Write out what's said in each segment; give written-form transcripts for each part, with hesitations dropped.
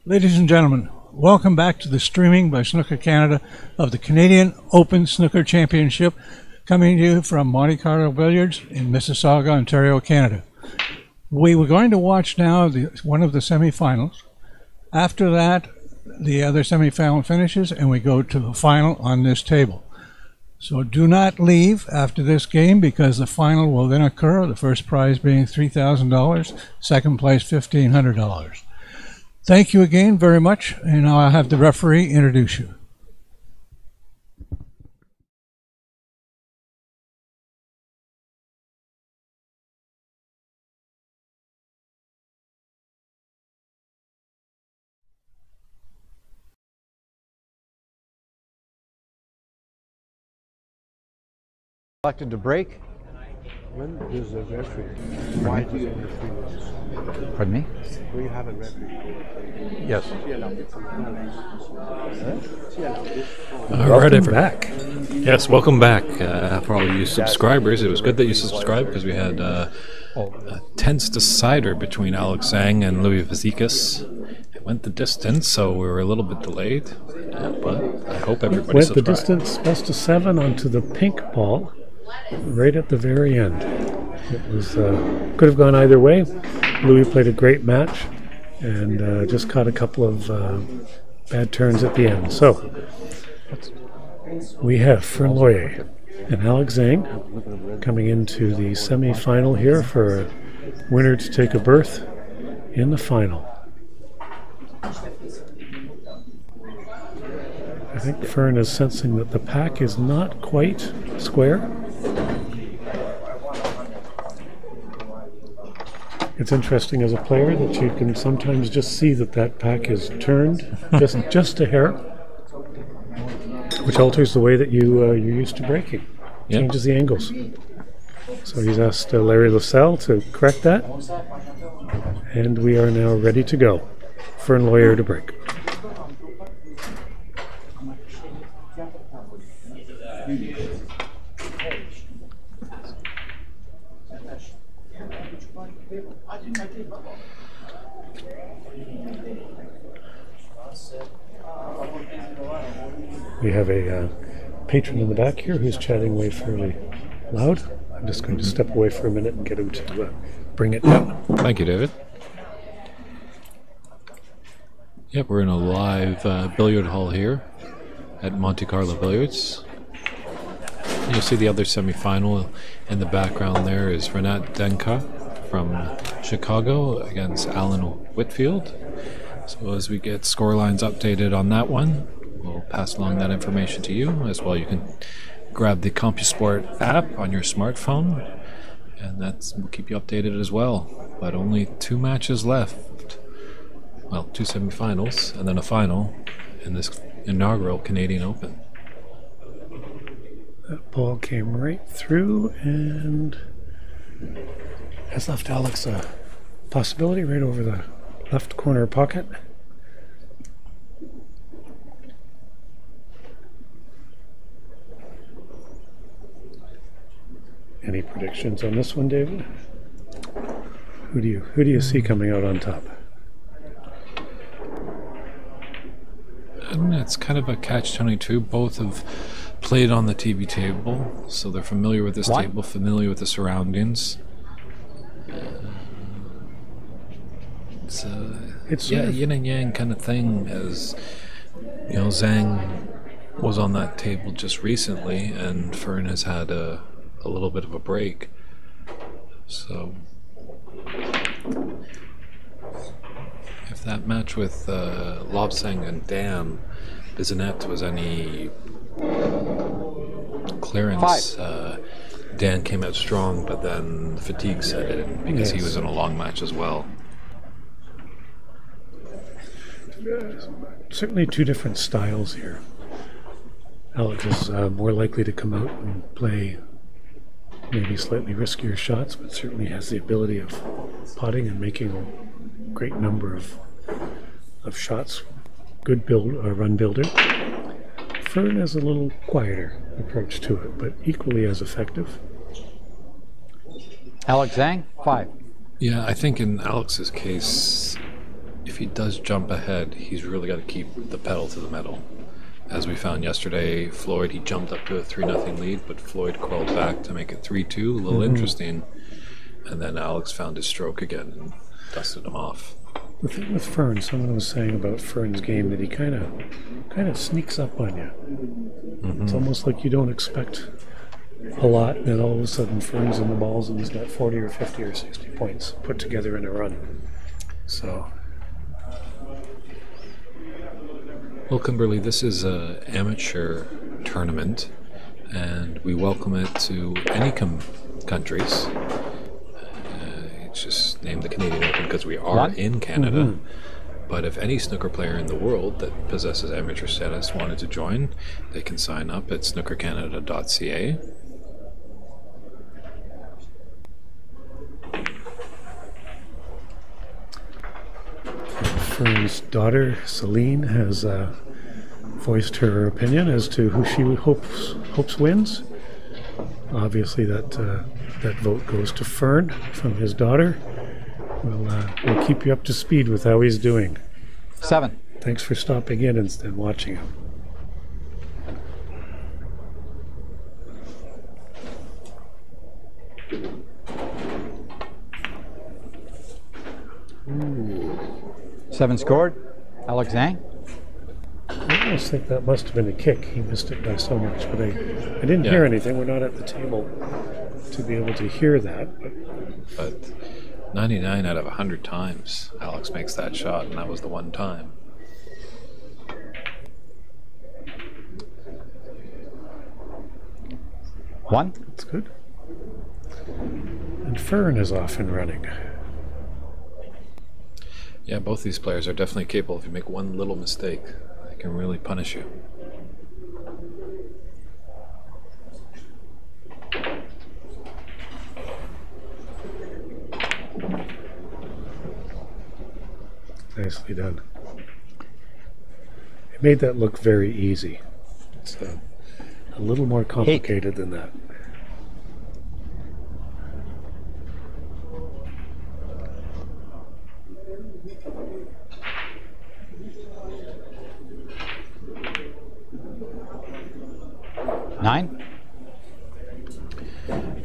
Ladies and gentlemen, welcome back to the streaming by Snooker Canada of the Canadian Open Snooker Championship, coming to you from Monte Carlo Billiards in Mississauga, Ontario, Canada. We were going to watch now one of the semifinals. After that, the other semifinal finishes, and we go to the final on this table. So do not leave after this game, because the final will then occur, the first prize being $3,000, second place $1,500. Thank you again very much, and now I'll have the referee introduce you. Elected to break. When does the referee? Why do you referee? Pardon me? Do you have a referee? Yes. All right, back. Yes, welcome back for all you subscribers. It was good that you subscribed because we had a tense decider between Alex Zhang and Louis Vazekas. It went the distance, so we were a little bit delayed, but I hope everybody went subscribed. The distance, best of 7 onto the pink ball, right at the very end. It was could have gone either way. Louis played a great match and just caught a couple of bad turns at the end. So we have Fern Loyer and Alex Zhang coming into the semi-final here for a winner to take a berth in the final. I think Fern is sensing that the pack is not quite square. It's interesting as a player that you can sometimes just see that pack is turned just a hair, which alters the way that you're used to breaking. Yep. Changes the angles. So he's asked Larry LaSalle to correct that, and we are now ready to go. Fern Loyer to break. We have a patron in the back here who's chatting away fairly loud. I'm just going to step away for a minute and get him to bring it down. Thank you, David. Yep, we're in a live billiard hall here at Monte Carlo Billiards. You'll see the other semi-final in the background there is Renat Denka from Chicago against Alan Whitfield. So as we get scorelines updated on that one, we'll pass along that information to you. As well, you can grab the CompuSport app on your smartphone, and we'll keep you updated as well. But only 2 matches left. Well, 2 semifinals and then a final in this inaugural Canadian Open. That ball came right through and has left Alex a possibility right over the left corner pocket. Any predictions on this one, David? Who do you see coming out on top? And it's kind of a catch-22. Both have played on the TV table, so they're familiar with this table, familiar with the surroundings. It's yin and yang kind of thing, as you know, Zhang was on that table just recently, and Fern has had a little bit of a break. So if that match with Lobsang and Dam Bizanet was any clearance, Dan came out strong, but then fatigue set in because he was in a long match as well. Certainly 2 different styles here. Alex is more likely to come out and play maybe slightly riskier shots, but certainly has the ability of potting and making a great number of shots. Good run builder. Fern has a little quieter approach to it, but equally as effective. Alex Zhang, 5. Yeah, I think in Alex's case, if he does jump ahead, he's really got to keep the pedal to the metal. As we found yesterday, Floyd, he jumped up to a 3-0 lead, but Floyd crawled back to make it 3-2. A little interesting. And then Alex found his stroke again and dusted him off. The thing with Fern, someone was saying about Fern's game that he kind of sneaks up on you. It's almost like you don't expect a lot, and then all of a sudden Fern's in the balls and he's got 40 or 50 or 60 points put together in a run. So... Well, Kimberly, this is an amateur tournament, and we welcome it to any countries. It's just named the Canadian Open because we are in Canada. But if any snooker player in the world that possesses amateur status wanted to join, they can sign up at snookercanada.ca. Fern's daughter, Celine, has voiced her opinion as to who she hopes wins. Obviously, that vote goes to Fern from his daughter. We'll keep you up to speed with how he's doing. 7. Thanks for stopping in and watching him. Ooh. 7 scored. Alex Zhang. I almost think that must have been a kick. He missed it by so much, but I didn't hear anything. We're not at the table to be able to hear that. But 99 out of 100 times, Alex makes that shot, and that was the one time. One. That's good. And Fern is off and running. Yeah, both these players are definitely capable. If you make one little mistake, they can really punish you. Nicely done. It made that look very easy. It's a little more complicated than that. Nine.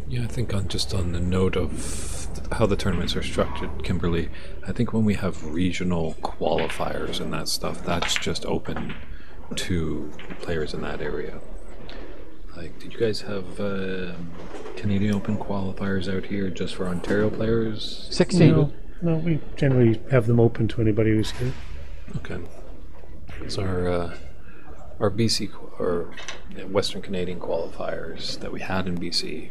Yeah, I think on the note of how the tournaments are structured, Kimberly, I think when we have regional qualifiers and that stuff, that's just open to players in that area. Like, did you guys have Canadian Open qualifiers out here just for Ontario players? 16. No, we generally have them open to anybody who's here. Okay. So our BC or Western Canadian qualifiers that we had in BC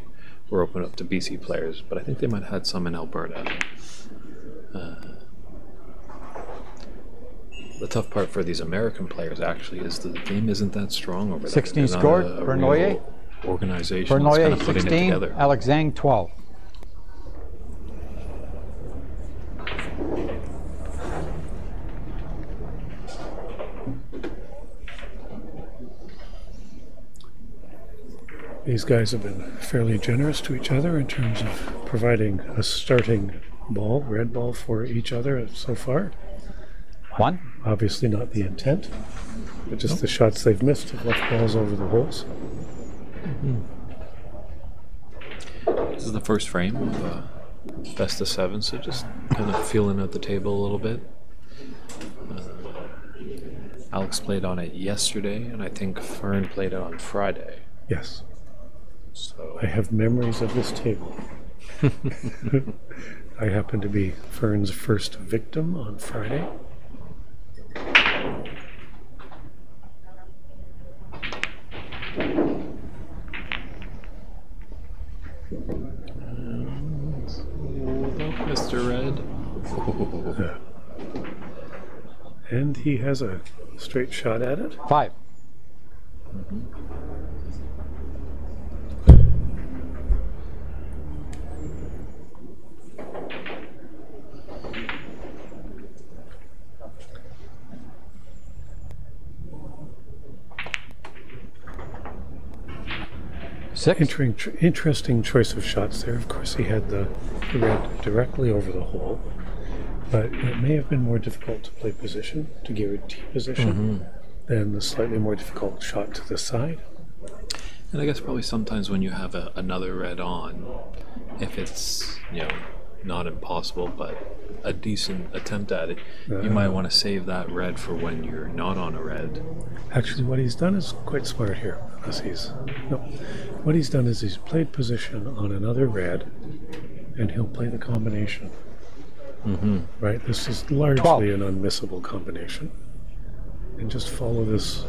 were open up to BC players, but I think they might have had some in Alberta. The tough part for these American players actually is the game isn't that strong over there. 16 scored. Bernoyer. Organization that's kind of putting it 16. together. Alex Zhang 12. These guys have been fairly generous to each other in terms of providing a starting ball, red ball, for each other so far. 1. Obviously not the intent, but just the shots they've missed have left balls over the holes. This is the first frame of best of 7, so just kind of feeling out the table a little bit. Alex played on it yesterday, and I think Fern played it on Friday. Yes. So I have memories of this table. I happened to be Fern's first victim on Friday. Mr. Red. And he has a straight shot at it. 5. Interesting choice of shots there. Of course, he had the red directly over the hole. But it may have been more difficult to play position, to guarantee position, than the slightly more difficult shot to the side. And I guess probably sometimes when you have another red on, if it's, not impossible, but a decent attempt at it, you might want to save that red for when you're not on a red. Actually, what he's done is quite smart here. What he's done is he's played position on another red, and he'll play the combination. Right? This is largely an unmissable combination. And just follow this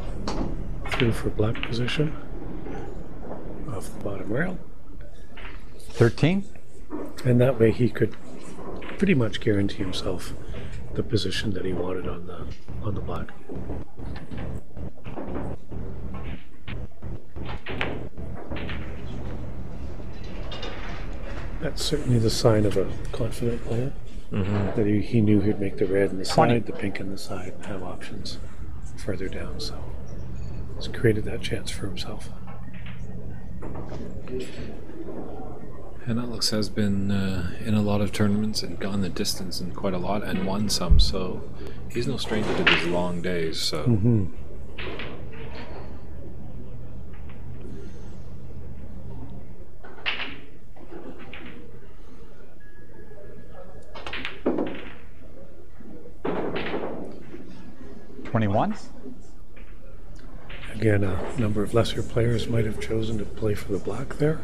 through for black position off the bottom rail. 13. And that way he could pretty much guarantee himself the position that he wanted on the black. That's certainly the sign of a confident player. That he knew he'd make the red in the 20. side, the pink in the side, and have options further down. So he's created that chance for himself. And Alex has been in a lot of tournaments and gone the distance in quite a lot and won some, so he's no stranger to these long days. So. 21. Again, a number of lesser players might have chosen to play for the black there.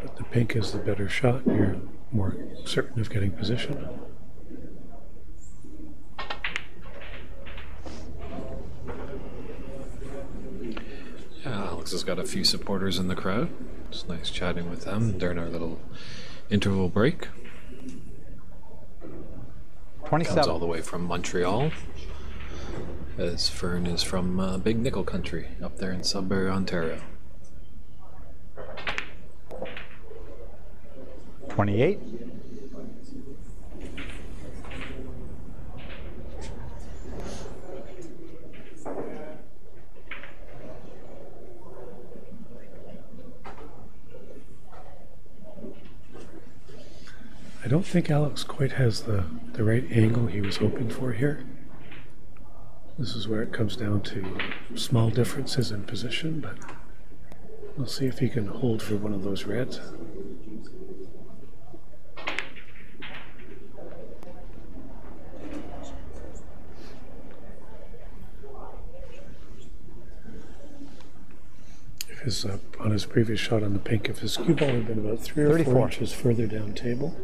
But the pink is the better shot. You're more certain of getting position. Yeah, Alex has got a few supporters in the crowd. It's nice chatting with them during our little interval break. 27. Comes all the way from Montreal, as Fern is from Big Nickel Country up there in Sudbury, Ontario. 28. I don't think Alex quite has the right angle he was hoping for here. This is where it comes down to small differences in position, but we'll see if he can hold for one of those reds. If his, on his previous shot on the pink, if his cue ball had been about 3 or 4 34. inches further down table,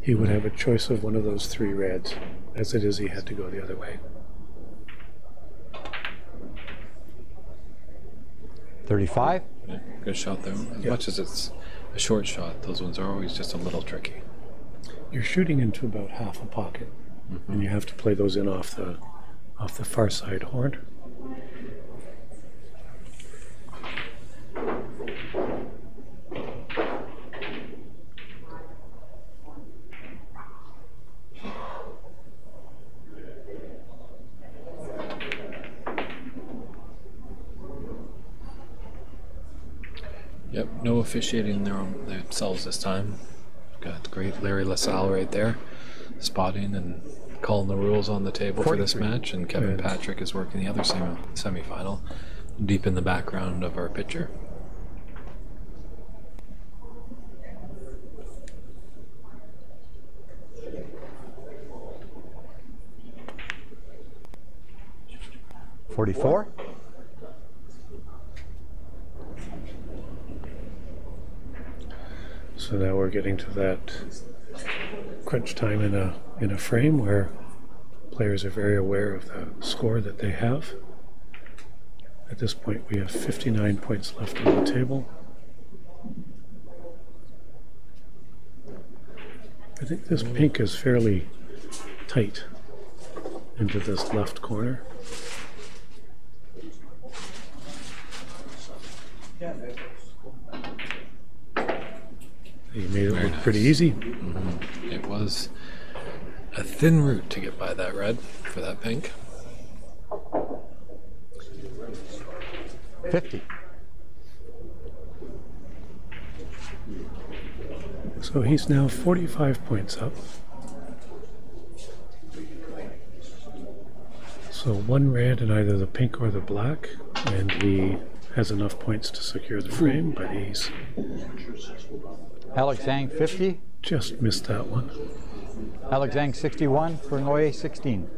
he would have a choice of one of those 3 reds. As it is, he had to go the other way. 35. Yeah, good shot there. As much as it's a short shot, those ones are always just a little tricky. You're shooting into about half a pocket, and you have to play those in off the far side horn. Yep, no officiating themselves this time. Got great Larry LaSalle right there, spotting and calling the rules on the table for this match, and Kevin Patrick is working the other semi-final deep in the background of our picture. $44. So now we're getting to that crunch time in a frame where players are very aware of the score that they have. At this point, we have 59 points left on the table. I think this pink is fairly tight into this left corner. He made it look pretty easy. It was a thin route to get by that red for that pink. 50. So he's now 45 points up. So one red in either the pink or the black, and he has enough points to secure the frame, but he's Alex Zhang 50. just missed that one. Alex Zhang 61. Fernloye 16.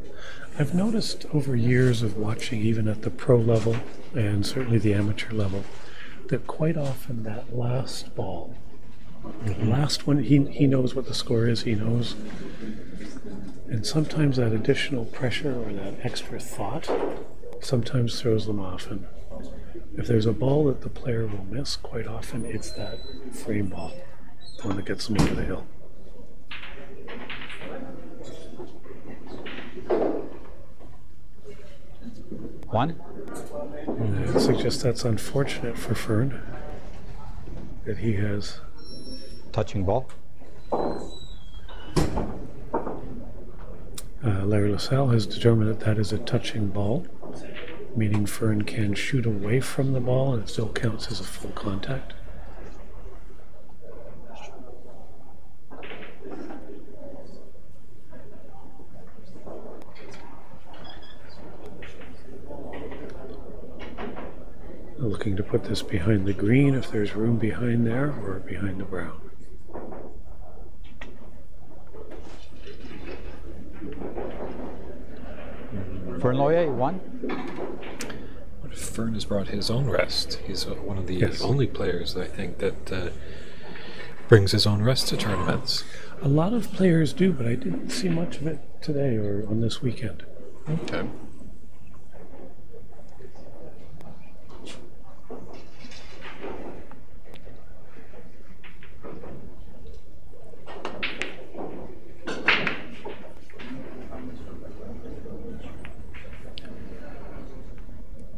I've noticed over years of watching, even at the pro level and certainly the amateur level, that quite often that last ball, the last one, he knows what the score is, he knows. And sometimes that additional pressure or that extra thought sometimes throws them off. And if there's a ball that the player will miss, quite often it's that frame ball, the one that gets them over the hill. One. I suggest that's unfortunate for Fern, that he has Touching ball. Larry LaSalle has determined that that is a touching ball, meaning Fern can shoot away from the ball and it still counts as a full contact. Looking to put this behind the green if there's room behind there, or behind the brown. Fernloye 1. What if Fern has brought his own rest? He's one of the Yes. only players, I think, that brings his own rest to tournaments. A lot of players do, but I didn't see much of it today or on this weekend. Okay.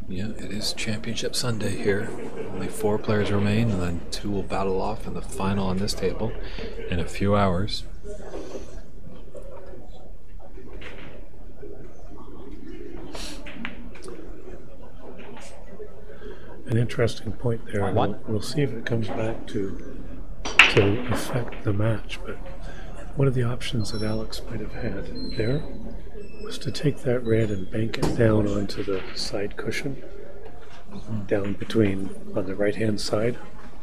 Yeah, it is Championship Sunday here. Only 4 players remain, and then 2 will battle off in the final on this table in a few hours. An interesting point there. We'll see if it comes back to affect the match. But one of the options that Alex might have had there was to take that red and bank it down onto the side cushion, down between, on the right-hand side,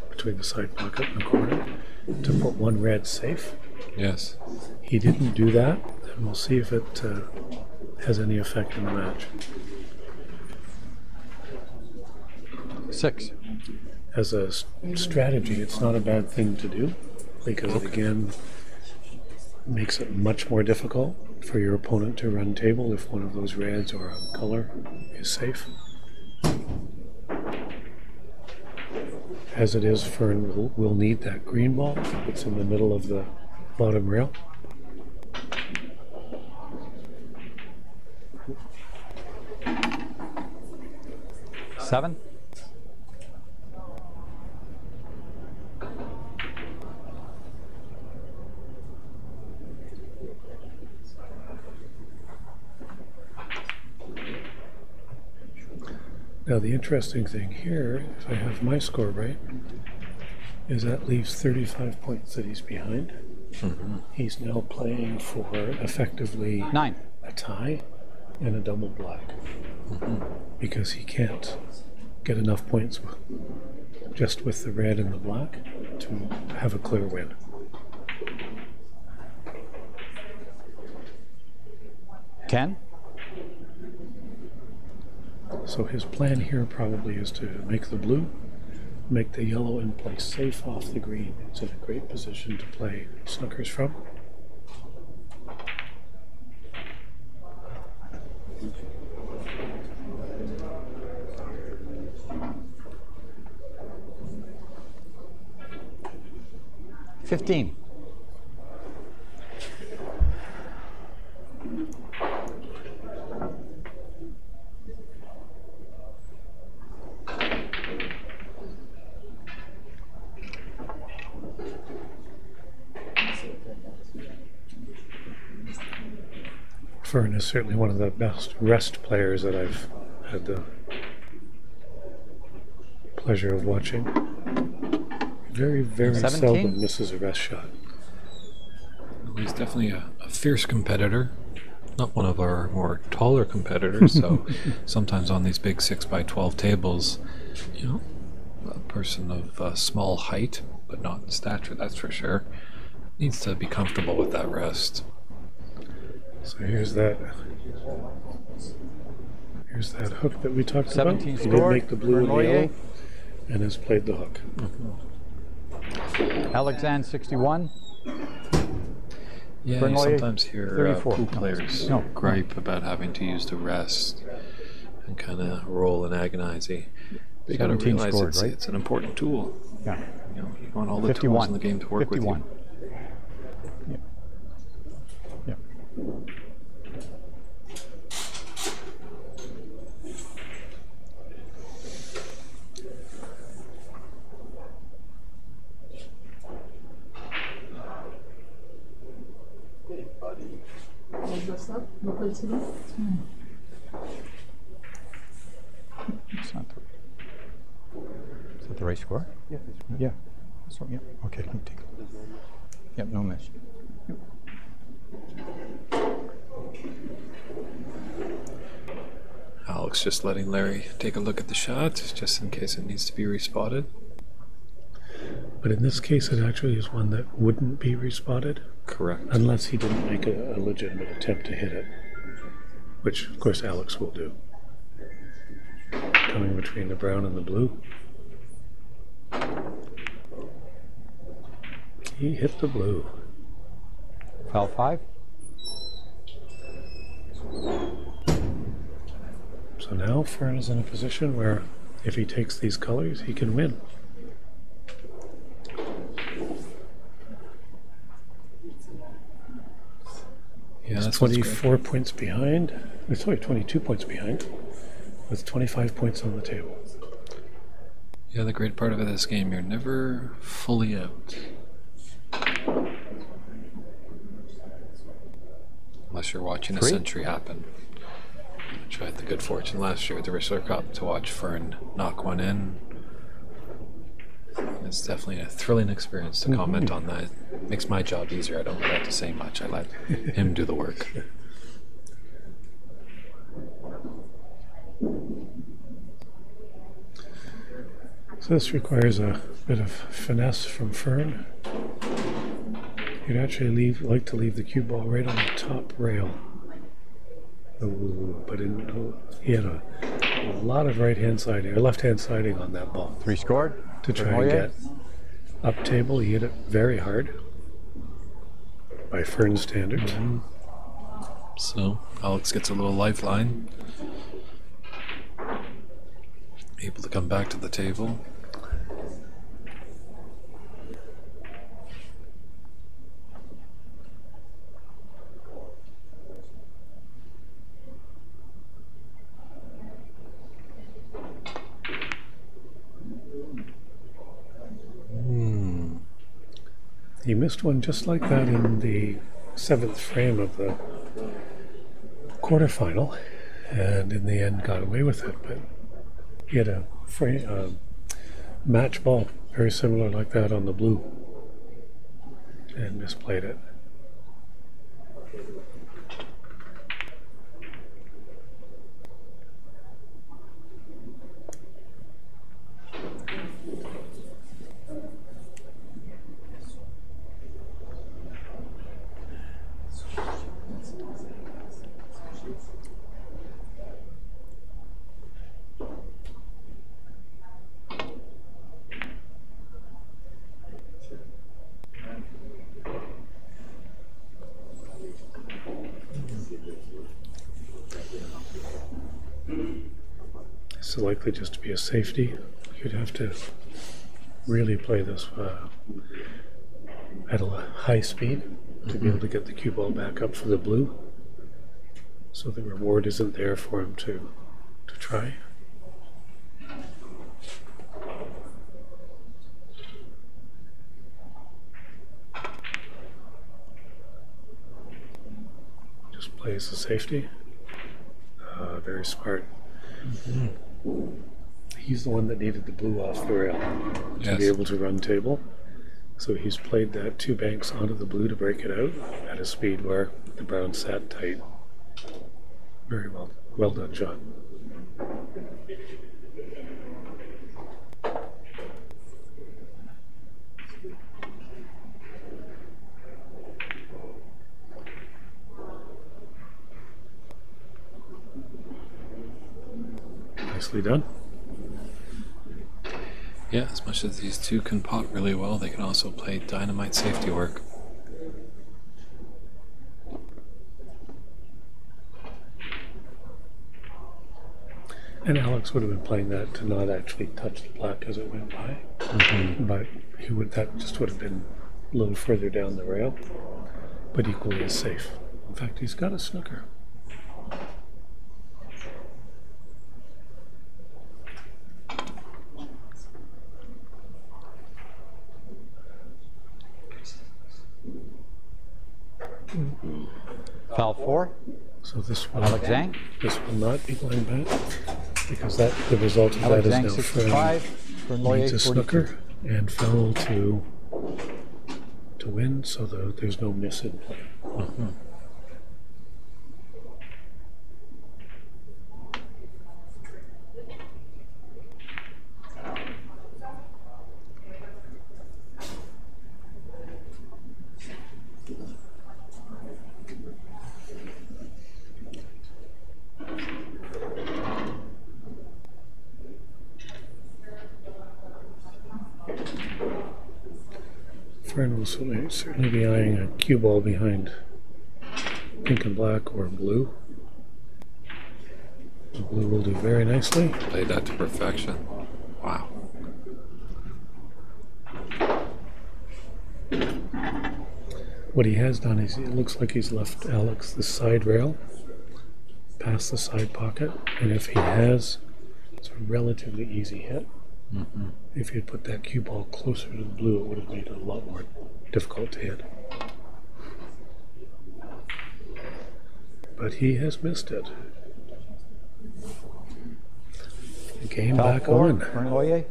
between the side pocket and the corner, to put one red safe. Yes. He didn't do that, and we'll see if it has any effect in the match. 6. As a strategy, it's not a bad thing to do, because it again makes it much more difficult for your opponent to run table if one of those reds or a color is safe. As it is, Fern will need that green ball. It's in the middle of the bottom rail. Seven. Now the interesting thing here, if I have my score right, is that leaves 35 points that he's behind. He's now playing for effectively 9. a tie and a double black, because he can't get enough points just with the red and the black to have a clear win. Ten. So his plan here probably is to make the blue, make the yellow, and play safe off the green. It's in a great position to play snookers from. $15. Fern is certainly one of the best rest players that I've had the pleasure of watching. Very, very 17? seldom misses a rest shot. Well, he's definitely a fierce competitor. not one of our more taller competitors, so sometimes on these big 6x12 tables, you know, a person of small height, but not in stature, that's for sure, needs to be comfortable with that rest. So here's that hook that we talked 17 about. He did scored make the blue and the for yellow, Noyer. and has played the hook. Alexander 61. Yeah, you Benoit, sometimes hear 34. pool players No. gripe about having to use the rest and kind of roll and agonize. But you got to 17 realize scored, it's, right? it's an important tool. Yeah. You know, you want all the 51. tools in the game to work 51. with you. Yeah. It's not the, is that the right score? Yeah. Yeah. So, yeah. Okay, let me take a look. Yep, no miss. Yep. Alex just letting Larry take a look at the shot, just in case it needs to be respotted. But in this case, it actually is one that wouldn't be respotted Correct. unless he didn't make a legitimate attempt to hit it, which, of course, Alex will do. Coming between the brown and the blue. He hit the blue. Foul 5. So now Fern is in a position where if he takes these colors, he can win. Yeah, He's that sounds 24 points behind. Sorry, 22 points behind, with 25 points on the table. Yeah, the great part of this game, you're never fully out. Unless you're watching a 3. century happen. Which I had the good fortune last year at the Whistler Cup to watch Fern knock one in. It's definitely a thrilling experience to comment on that. It makes my job easier. I don't really have to say much. I let him do the work. So this requires a bit of finesse from Fern. You'd actually like to leave the cue ball right on the top rail. Ooh, but he had a lot of right-hand siding, or left-hand siding on that ball 3 scored. to try and get up table. He hit it very hard by Fern standards. So Alex gets a little lifeline. Able to come back to the table. He missed one just like that in the 7th frame of the quarterfinal, and in the end got away with it. But he had a match ball very similar like that on the blue and misplayed it. This is likely just to be a safety. You'd have to really play this at a high speed to be able to get the cue ball back up for the blue. So the reward isn't there for him to try. Just plays the safety. Very smart. He's the one that needed the blue off the rail to be able to run table. So he's played that 2 banks onto the blue to break it out at a speed where the brown sat tight. Very well done shot. Nicely done. Yeah, as much as these two can pot really well, they can also play dynamite safety work. And Alex would have been playing that to not actually touch the black as it went by, but that just would have been a little further down the rail, but equally as safe. In fact, he's got a snooker. Foul 4. So this will not be blind bet because the result of that is now 65. Fern needs a snooker and foul to win, so there's no miss in play. Fern will certainly be eyeing a cue ball behind pink and black or blue. The blue will do very nicely. Played that to perfection. Wow. What he has done is it looks like he's left Alex the side rail past the side pocket, and if he has, it's a relatively easy hit. If he had put that cue ball closer to the blue, it would have made it a lot more difficult to hit. But he has missed it. Game Foul back 4. on. Fern.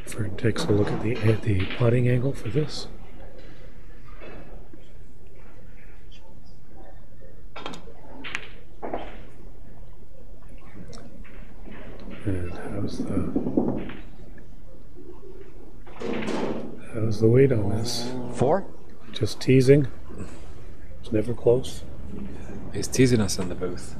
Fern takes a look at the potting angle for this. And how's the weight on this? 4. Just teasing. It's never close. He's teasing us in the booth.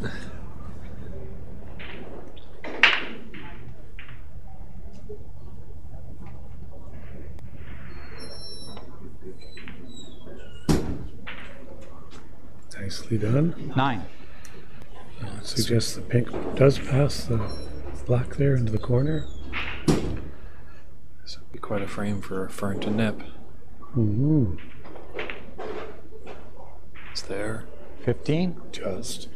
Nicely done. 9. Suggests the pink does pass the black there into the corner. This would be quite a frame for Fern to nip. It's there. 15. Just.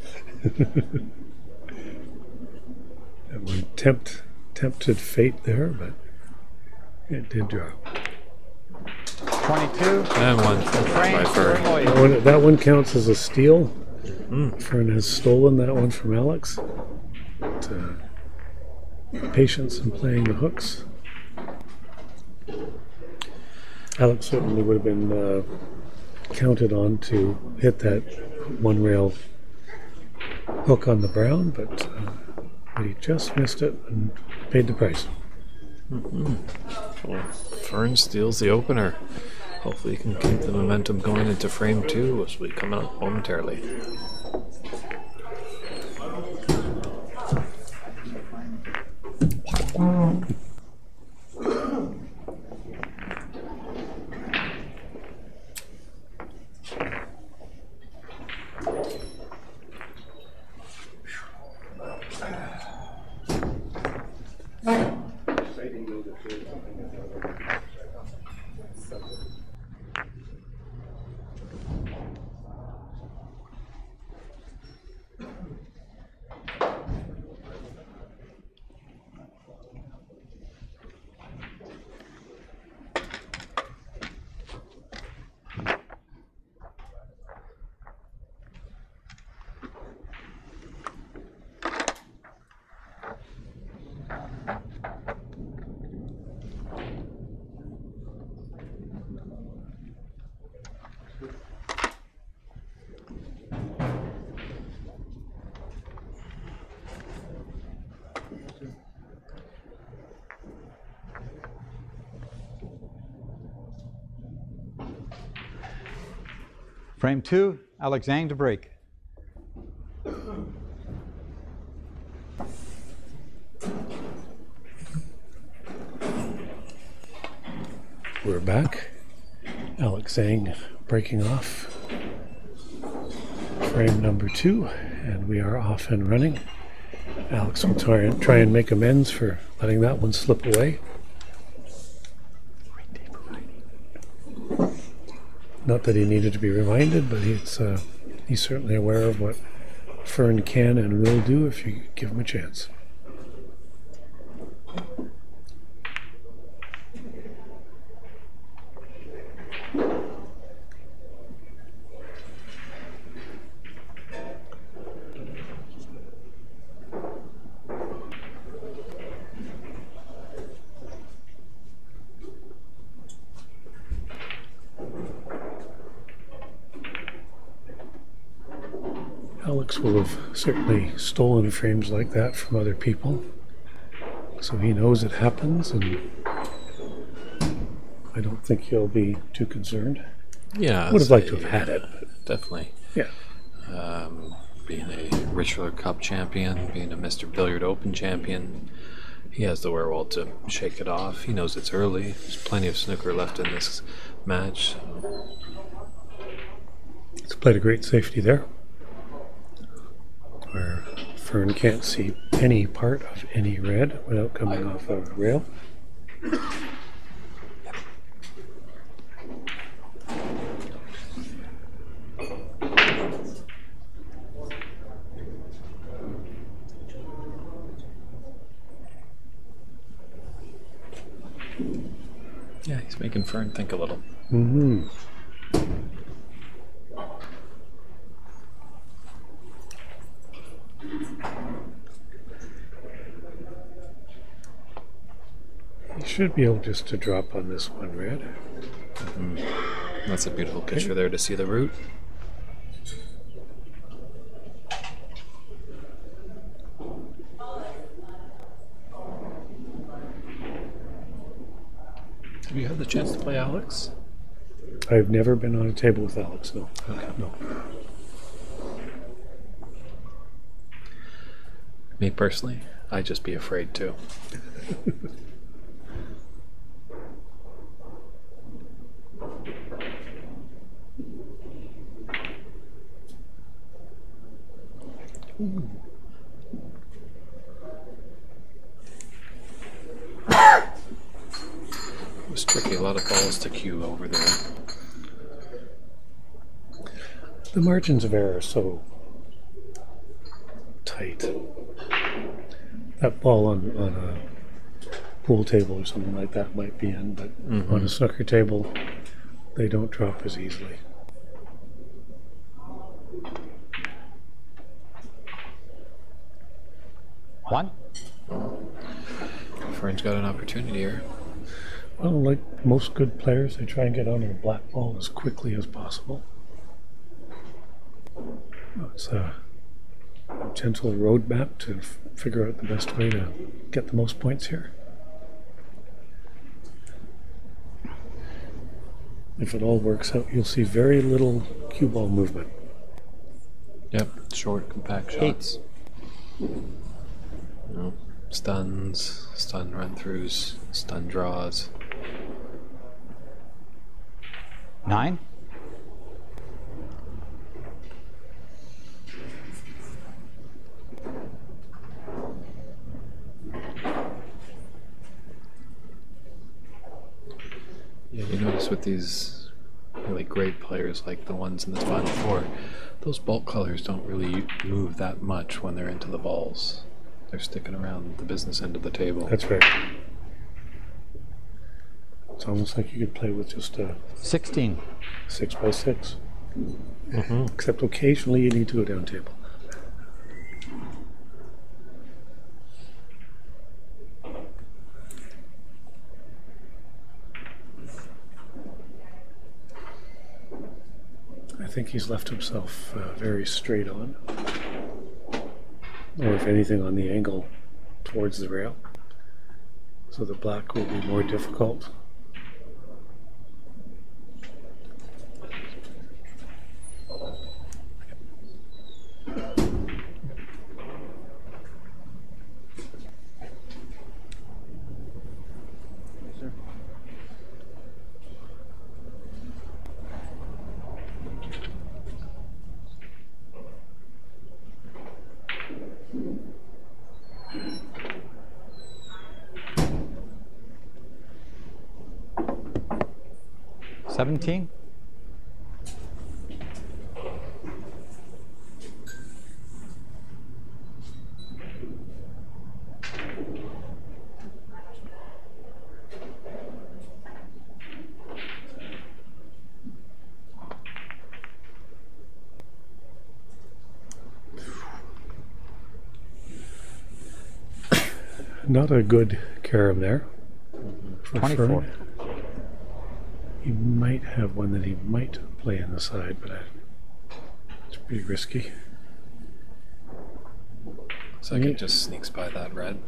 That one tempted fate there, but it did drop. 22. And one by Fern. That one counts as a steal. Fern has stolen that one from Alex. But, patience in playing the hooks. Alex certainly would have been counted on to hit that one rail hook on the brown, but he just missed it and paid the price. Well, Fern steals the opener. Hopefully he can keep the momentum going into frame 2, which will be coming up momentarily. Frame 2, Alex Zhang to break. We're back. Alex Zhang breaking off. Frame number 2, and we are off and running. Alex will try and make amends for letting that one slip away. Not that he needed to be reminded, but he's certainly aware of what Fern can and will do if you give him a chance. Alex will have certainly stolen frames like that from other people, so he knows it happens, and I don't think he'll be too concerned. Yeah, Would have liked to have had it. Definitely. Yeah. Being a Richler Cup champion, being a Mr. Billiard Open champion, he has the wherewithal to shake it off. He knows it's early. There's plenty of snooker left in this match. He's played a great safety there, where Fern can't see any part of any red without coming off a rail. Yeah, he's making Fern think a little. Mm-hmm. You should be able just to drop on this one red. That's a beautiful picture there to see the root. Have you had the chance to play Alex? I've never been on a table with Alex, no. Okay. No. Me personally, I'd just be afraid too. It was tricky, a lot of balls to cue over there. The margins of error are so tight. That ball on a pool table or something like that might be in, but on a snooker table, they don't drop as easily. One. Fern's got an opportunity here. Well, like most good players, they try and get on their black ball as quickly as possible. It's a gentle roadmap to figure out the best way to get the most points here. If it all works out, you'll see very little cue ball movement. Yep, short, compact shots. No, stuns, stun run-throughs, stun draws. 9. Yeah, you notice with these really great players like the ones in this Final Four, those bulk colors don't really move that much when they're into the balls. They're sticking around the business end of the table. That's right. It's almost like you could play with just a 16. 6x6. Except occasionally you need to go down table. I think he's left himself very straight on, or if anything on the angle towards the rail, so the black will be more difficult. $17. Not a good carom there. For 24. Fern. He might have one that he might play on the side, but it's pretty risky. Looks like it just sneaks by that red.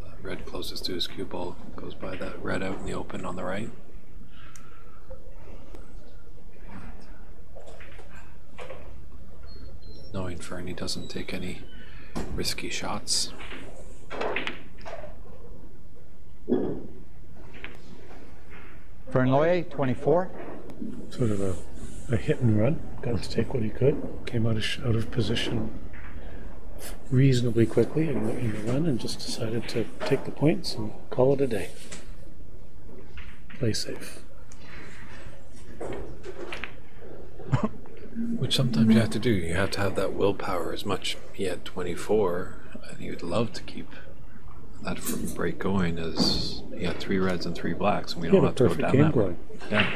That red closest to his cue ball goes by that red out in the open on the right. Knowing Fernie doesn't take any risky shots. Fernloy, 24. Sort of a hit and run. Got to take what he could. Came out of position reasonably quickly in the run and just decided to take the points and call it a day. Play safe. Which sometimes you have to do. You have to have that willpower as much. He had 24, and he would love to keep that from break going as he had 3 reds and 3 blacks, and we don't have to go down that way. Yeah.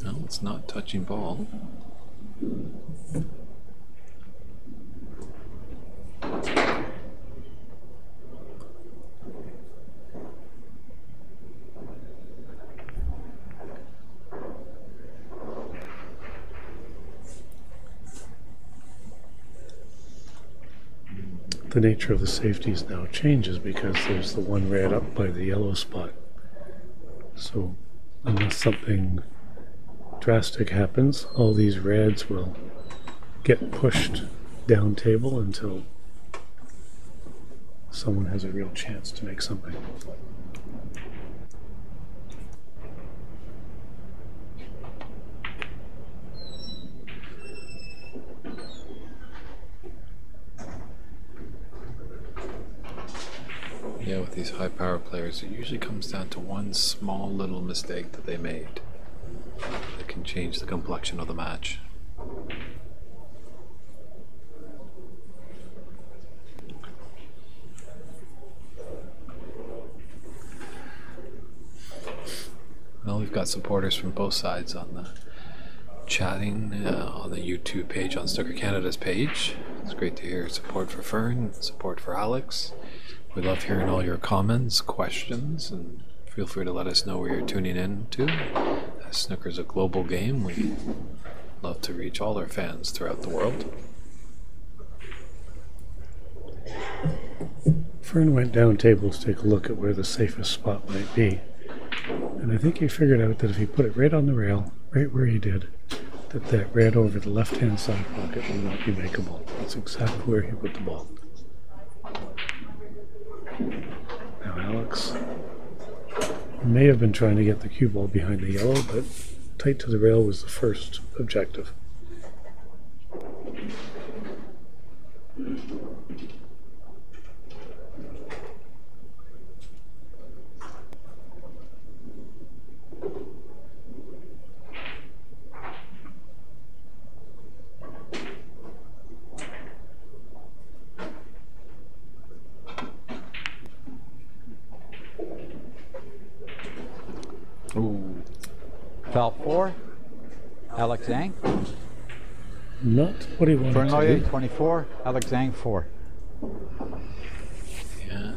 No, it's not touching ball. The nature of the safeties now changes because there's the one red up by the yellow spot. So unless something drastic happens, all these reds will get pushed down table until someone has a real chance to make something. Yeah, with these high power players, it usually comes down to one small little mistake that they made that can change the complexion of the match. Well, we've got supporters from both sides on the chatting on the YouTube page, on Snooker Canada's page. It's great to hear support for Fern, support for Alex. We love hearing all your comments, questions, and feel free to let us know where you're tuning in to. As snooker's a global game, we love to reach all our fans throughout the world. Fern went down table to take a look at where the safest spot might be. And I think he figured out that if he put it right on the rail, right where he did, that red over the left-hand side pocket will not be makeable. That's exactly where he put the ball. Now Alex may have been trying to get the cue ball behind the yellow, but tight to the rail was the first objective. Ooh. Foul 4. Alex Zhang. Not what he wanted to Fernloy, do. 24. Alex Zhang, 4. Yeah.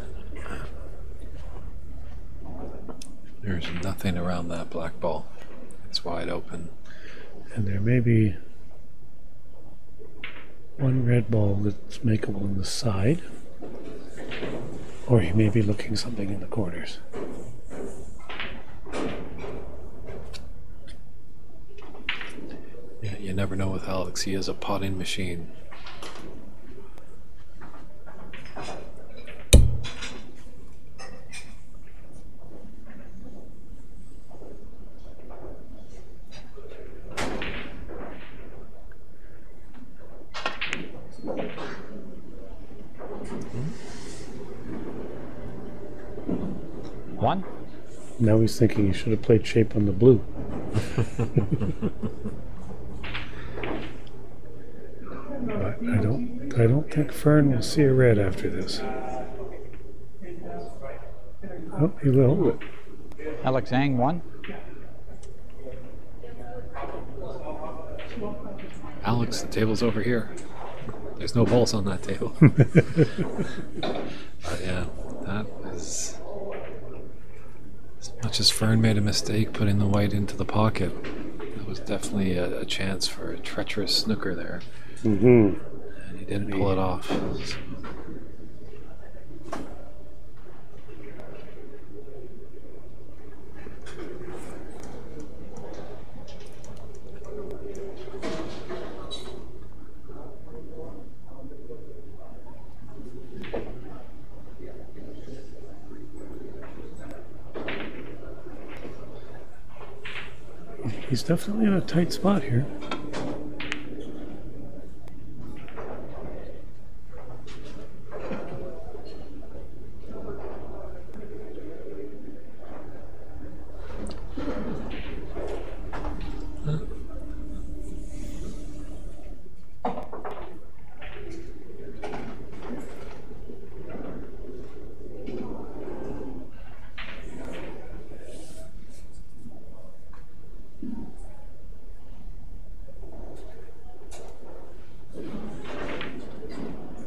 There's nothing around that black ball. It's wide open. And there may be one red ball that's makeable on the side, or he may be looking something in the corners. Yeah, you never know with Alex. He is a potting machine. 1. Now he's thinking he should have played shape on the blue. But I don't think Fern will see a red after this. Oh, he will. But Alex Zhang 1. Alex, the table's over here. There's no balls on that table. Yeah, that was... As much as Fern made a mistake putting the white into the pocket, that was definitely a chance for a treacherous snooker there. mm-hmm. And he didn't pull it off. So. He's definitely in a tight spot here.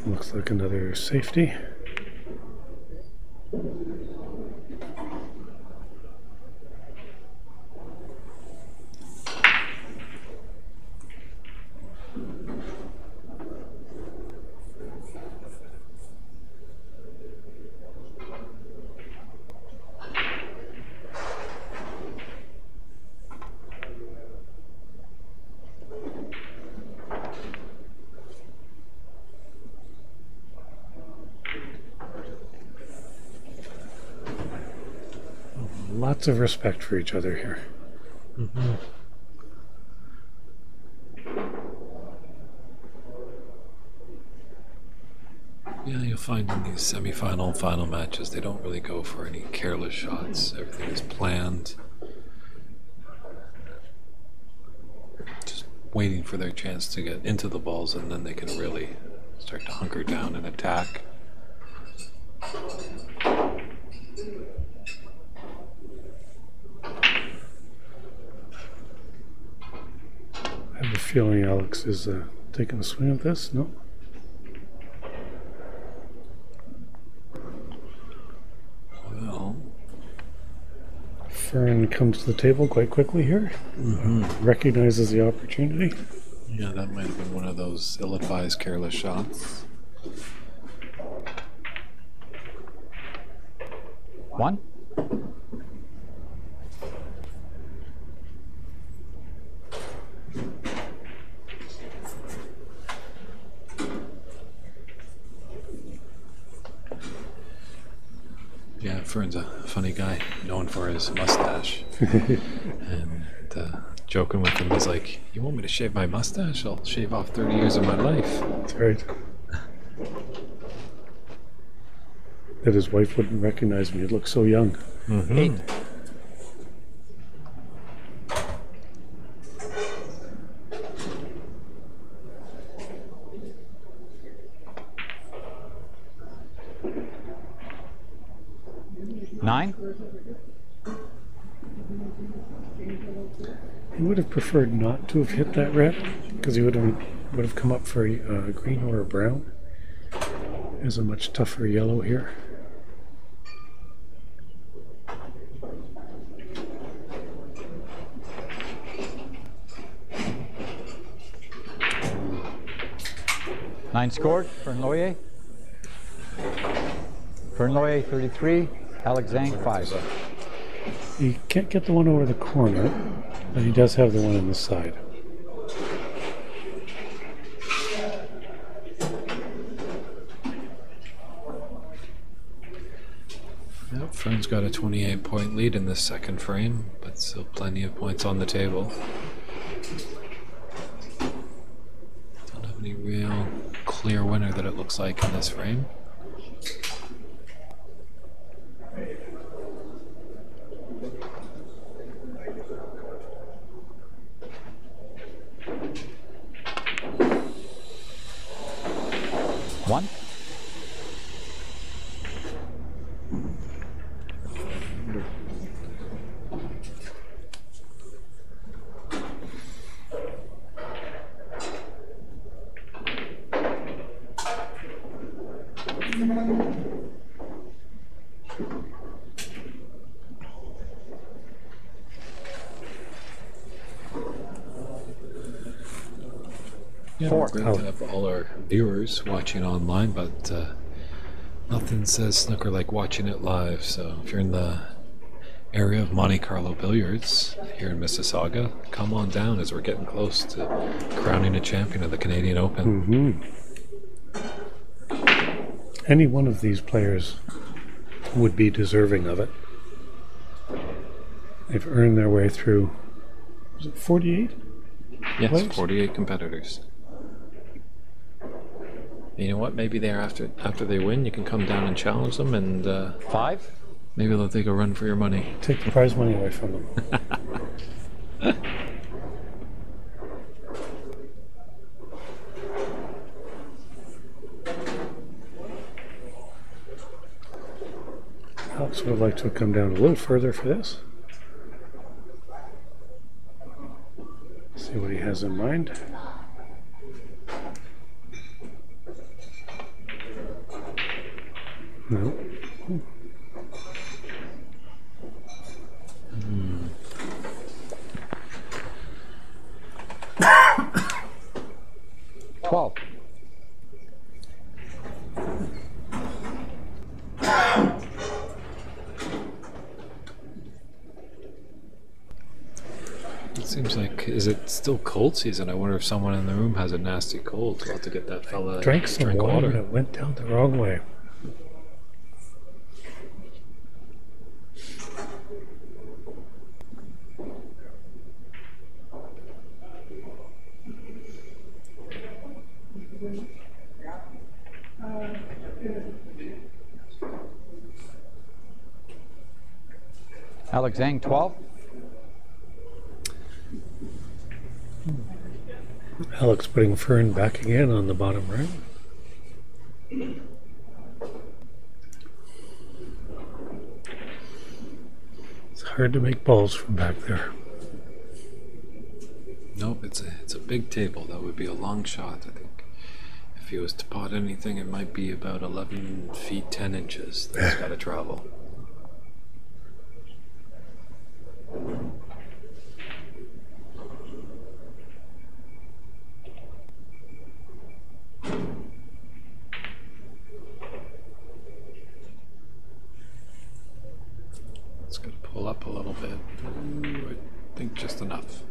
Looks like another safety. Lots of respect for each other here. Mm-hmm. Yeah, you'll find in these semi-final and final matches, they don't really go for any careless shots. Everything is planned. Just waiting for their chance to get into the balls, and then they can really start to hunker down and attack. I have a feeling Alex is taking a swing at this. No? Well, Fern comes to the table quite quickly here. Recognizes the opportunity. yeah, that might have been one of those ill-advised careless shots. 1. Yeah, Fern's a funny guy, known for his mustache. And joking with him, he's like, "You want me to shave my mustache? I'll shave off 30 years of my life." That's right. That his wife wouldn't recognize me. It looks so young. 8. Nine. He would have preferred not to have hit that red because he would have come up for a green or a brown. There's a much tougher yellow here. Nine scored. Fern Loyer. Fern Loyer 33. Alex Zhang 5. He can't get the one over the corner, but he does have the one on the side. Yep, Fern's got a 28-point lead in this second frame, but still plenty of points on the table. Don't have any real clear winner that it looks like in this frame. Yeah, Four. we're great to have all our viewers watching online, but nothing says snooker like watching it live. So if you're in the area of Monte Carlo Billiards here in Mississauga, come on down as we're getting close to crowning a champion of the Canadian Open. Any one of these players would be deserving of it. They've earned their way through, is it 48? Yes, Players? 48 competitors. You know what? Maybe they're after they win, you can come down and challenge them, and 5. maybe they'll take a run for your money. Take the prize money away from them. Alex would like to come down a little further for this. See what he has in mind. No. 12. It seems like, is it still cold season? I wonder if someone in the room has a nasty cold. We'll have to get that fella Drank some water and it went down the wrong way. Alex Zhang, 12. Alex putting Fern back again on the bottom right. It's hard to make balls from back there. Nope, it's a big table. That would be a long shot, I think. If he was to pot anything, it might be about 11 feet 10 inches that he's got to travel. It's going to pull up a little bit. Ooh, I think just enough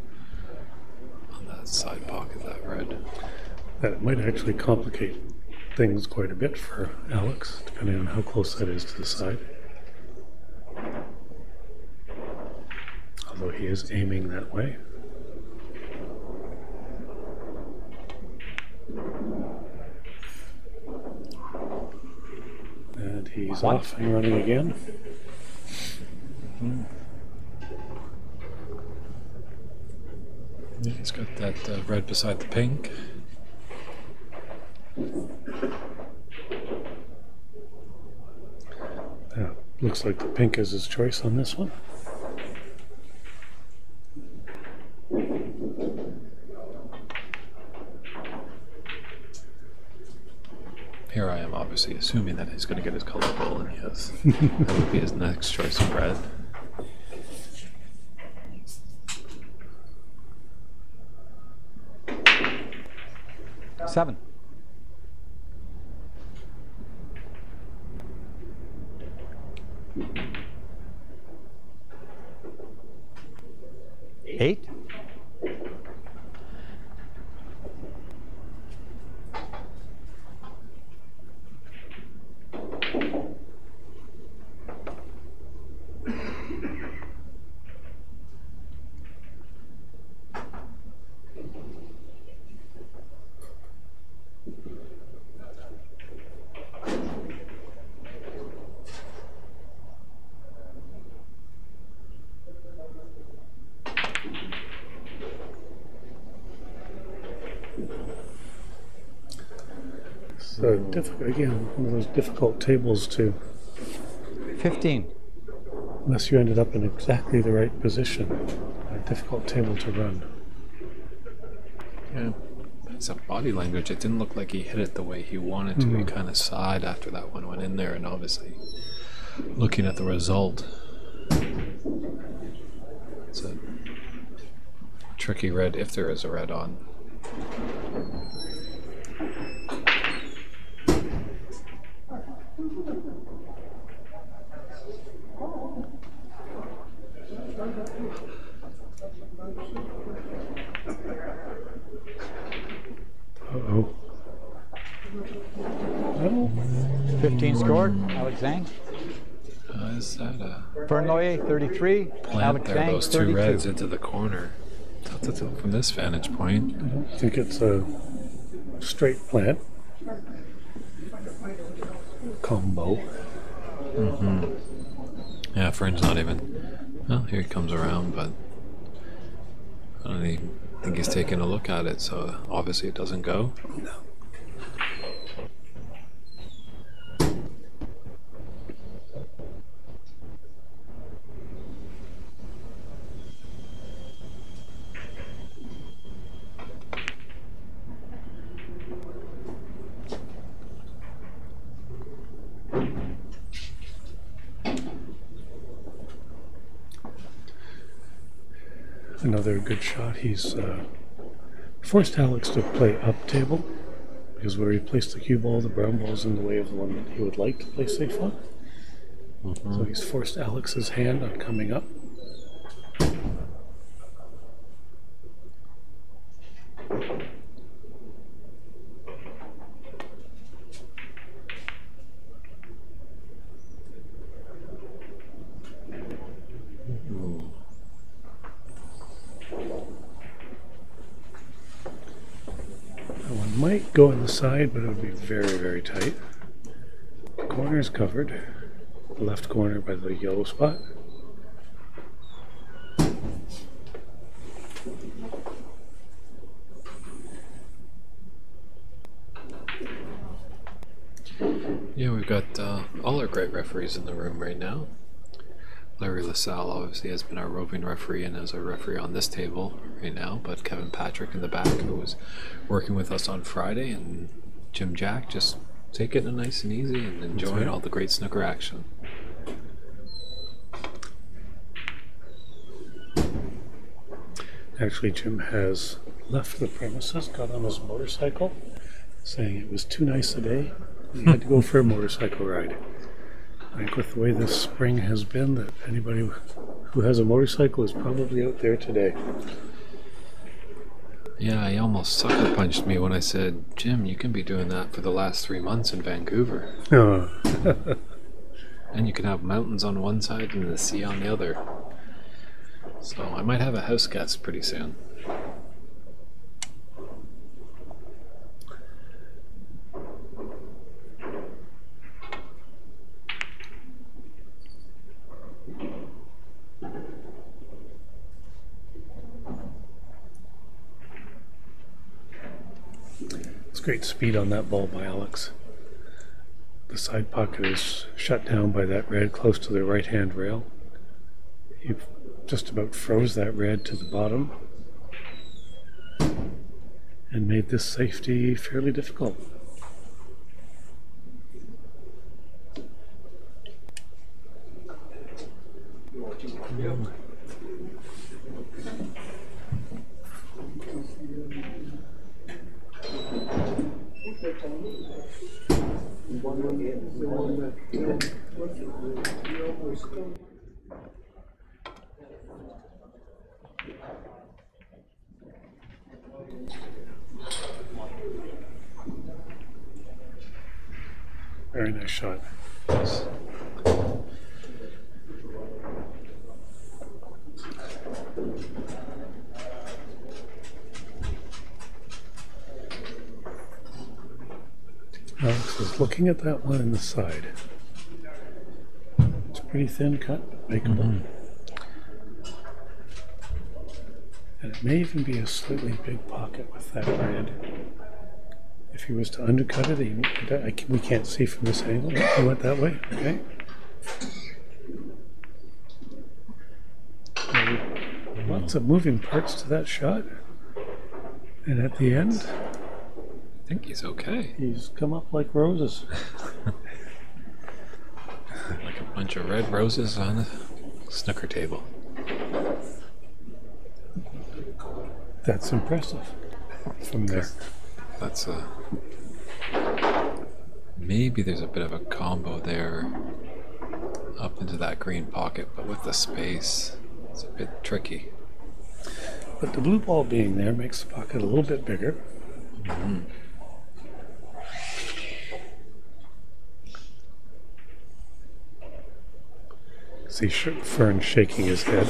on that side pocket, that red. That might actually complicate things quite a bit for Alex, depending on how close that is to the side. Although he is aiming that way. And he's off and running again. Yeah, he's got that red beside the pink. Looks like the pink is his choice on this one. Here I am obviously assuming that he's going to get his color ball, and yes, that would be his next choice of red. Seven. Eight. So again, one of those difficult tables to, 15. unless you ended up in exactly the right position, a difficult table to run. Yeah, it's a body language. It didn't look like he hit it the way he wanted to. He kind of sighed after that one went in there, and obviously, looking at the result, it's a tricky red if there is a red on. 13 scored. Alex Zhang. Is that a Fernloye, 33. plant Alex there? Zhang, Those 32. two reds into the corner. That's it from this vantage point. I think it's a straight plant combo. Yeah, Fern's not even. Well, here he comes around, but I don't even think he's taking a look at it, so obviously it doesn't go. No. Another good shot. He's forced Alex to play up table because where he placed the cue ball, the brown ball's in the way of the one that he would like to play safe on. So he's forced Alex's hand on coming up. Might go in the side, but it would be very, very tight. The corner is covered. The left corner by the yellow spot. Yeah, we've got all our great referees in the room right now. Larry LaSalle obviously has been our roving referee and is our referee on this table right now, but Kevin Patrick in the back, who was working with us on Friday, and Jim Jack just taking it nice and easy and enjoying all the great snooker action. Actually, Jim has left the premises, got on his motorcycle, saying it was too nice a day. He had to go for a motorcycle ride. I think with the way this spring has been, that anybody who has a motorcycle is probably out there today. Yeah, he almost sucker punched me when I said, Jim, you can be doing that for the last 3 months in Vancouver. And you can have mountains on one side and the sea on the other. So I might have a house guest pretty soon. It's great speed on that ball by Alex. The side pocket is shut down by that red close to the right-hand rail. He just about froze that red to the bottom and made this safety fairly difficult. Very nice shot. Alex is looking at that one in the side. It's pretty thin cut, but makeable. And it may even be a slightly big pocket with that red. If he was to undercut it, we can't see from this angle. He went that way, okay? Lots of moving parts to that shot. And at the end, I think he's okay. he's come up like roses. Like a bunch of red roses on a snooker table. That's impressive from there. That's a... Maybe there's a bit of a combo there up into that green pocket, but with the space, it's a bit tricky. But the blue ball being there makes the pocket a little bit bigger. See Fern shaking his head.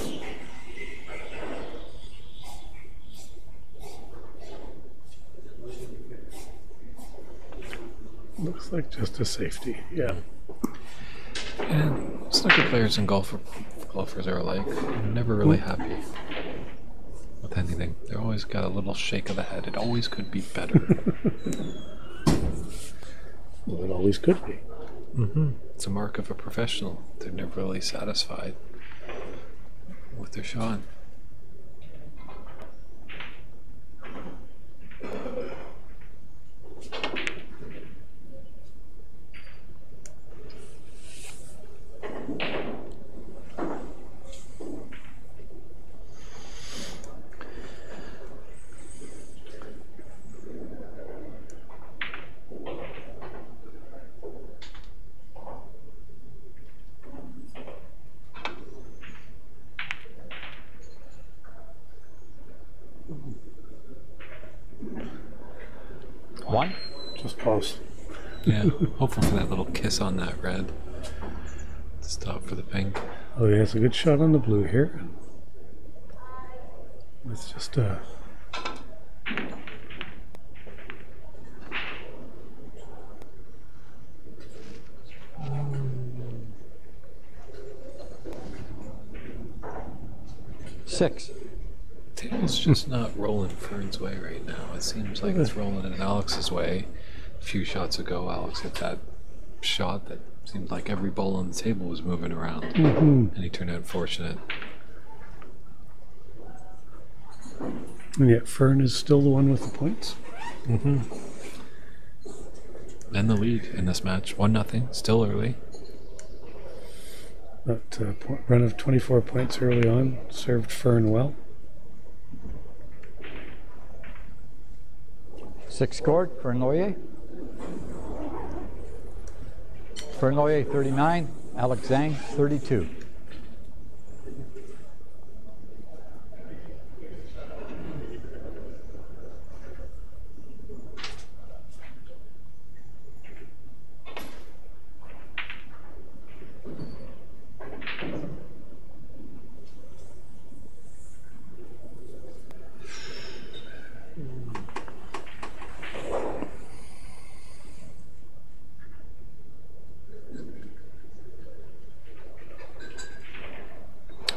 Looks like just a safety, yeah. And snooker players and golfers are alike. They're never really happy with anything. They're always got a little shake of the head. It always could be better. Well, it always could be. It's a mark of a professional. They're never really satisfied with their shot. One. Just pause. Yeah, hopeful for that little kiss on that red. Stop for the pink. Oh, he has a good shot on the blue here. It's just Six. Table's just not rolling Fern's way right now. It seems like it's rolling in Alex's way. A few shots ago, Alex hit that shot that seemed like every ball on the table was moving around, and he turned out fortunate. and yet Fern is still the one with the points. And the lead in this match, 1-0, still early. That run of 24 points early on served Fern well. 6 scored. Fern Loyer. Fern Loyer 39. Alex Zhang 32.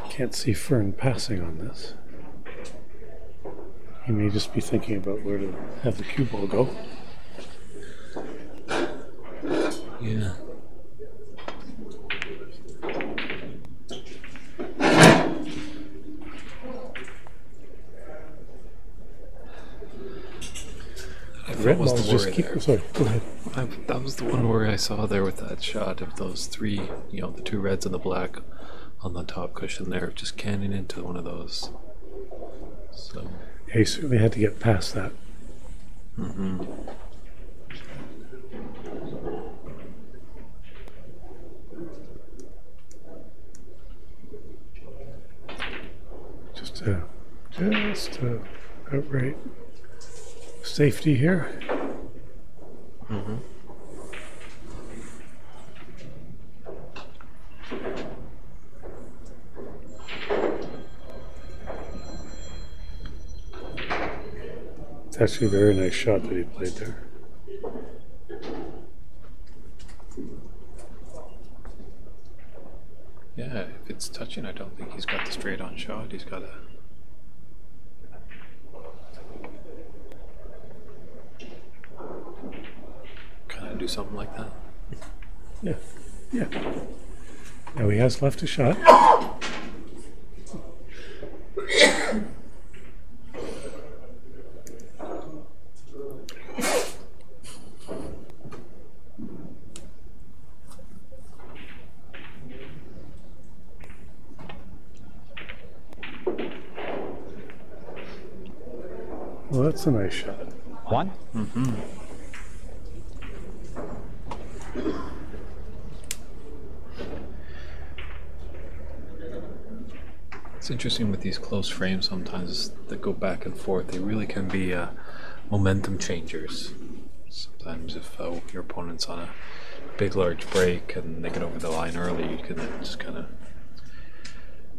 Can't see Fern passing on this. He may just be thinking about where to have the cue ball go. Yeah. Red balls just keep. Sorry, go ahead. That was the one where I saw there with that shot of those three, the two reds and the black on the top cushion there, just canning into one of those. So He certainly had to get past that. Just outright safety here. It's actually a very nice shot that he played there. yeah, if it's touching, I don't think he's got the straight on shot. He's got to kind of do something like that. Yeah, yeah. Now he has left a shot. Well, that's a nice shot. One. It's interesting with these close frames sometimes that go back and forth. They really can be momentum changers. Sometimes if your opponent's on a big, large break and they get over the line early, you can just kind of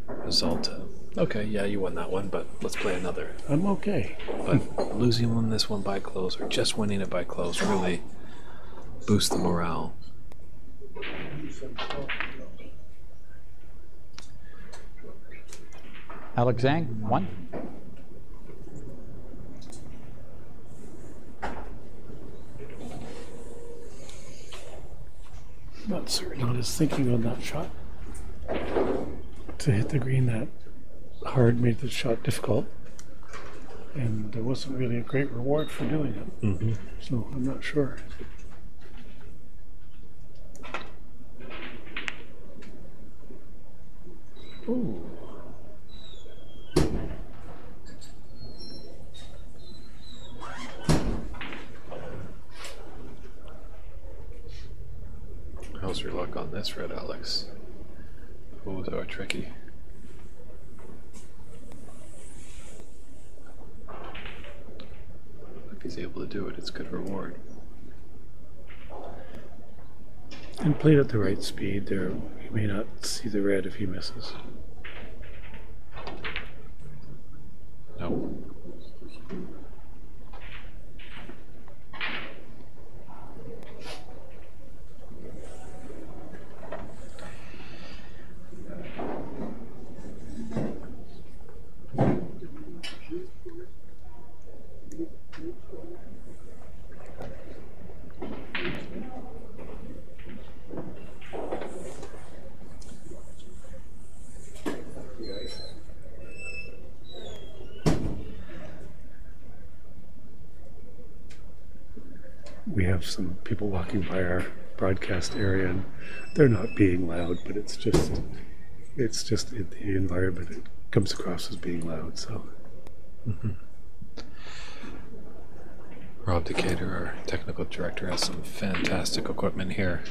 result. Okay, yeah, you won that one, but let's play another. I'm okay. But losing this one by close or just winning it by close really boosts the morale. Alex Zhang, 1. Not certain on his thinking on that shot. To hit the green that hard made the shot difficult. And there wasn't really a great reward for doing it. Mm-hmm. So I'm not sure. Ooh. How's your luck on this red, Alex? Oh, so tricky. If he's able to do it, it's good reward. And played at the right speed there. You may not see the red if he misses. No. We have some people walking by our broadcast area, and they're not being loud, but it's just in the environment it comes across as being loud. So Rob Decatur, our technical director, has some fantastic equipment here.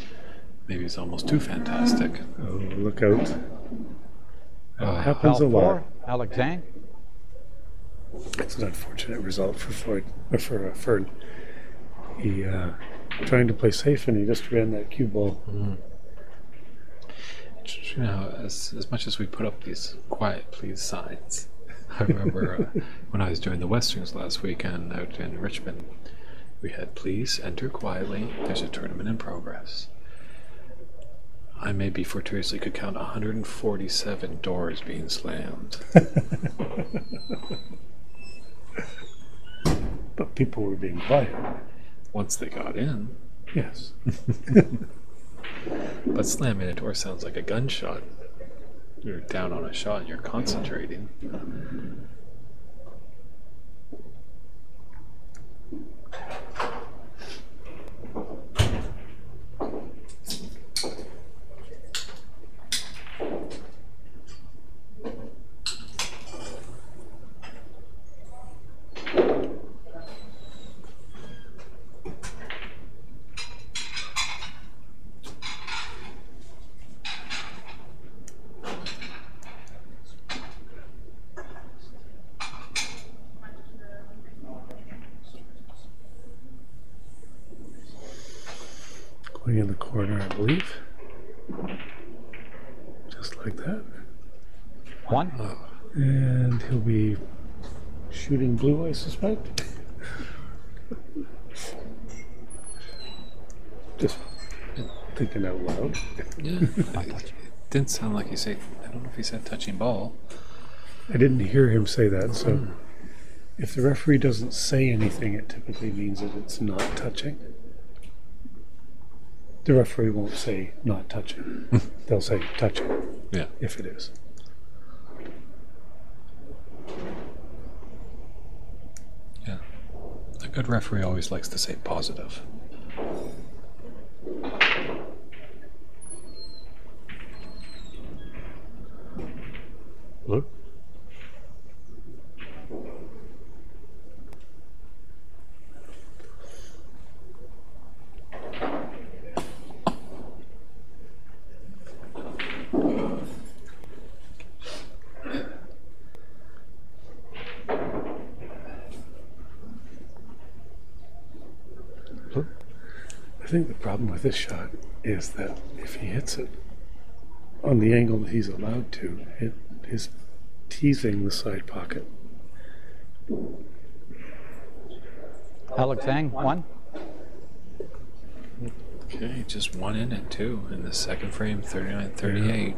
Maybe it's almost too fantastic. oh, look out! Happens a lot. Alex Zhang. It's an unfortunate result for Floyd, or for Fern. He trying to play safe, and he just ran that cue ball. Mm. You know, as much as we put up these quiet please signs, I remember when I was doing the Westerns last weekend out in Richmond, we had please enter quietly, there's a tournament in progress. I maybe fortuitously could count 147 doors being slammed. But people were being quiet. Once they got in. Yes. But slamming a door sounds like a gunshot. You're down on a shot and you're concentrating. Going in the corner, I believe. Just like that. 1. And he'll be shooting blue, I suspect. Just thinking out loud. Yeah. It didn't sound like he said, I don't know if he said touching ball. I didn't hear him say that, so if the referee doesn't say anything, it typically means that it's not touching. The referee won't say not touching. They'll say touching. Yeah. If it is. Yeah. A good referee always likes to say positive. Look. I think the problem with this shot is that if he hits it on the angle that he's allowed to, is teasing the side pocket. Alex Zhang, 1. Okay, just one in it too in the second frame, 39-38.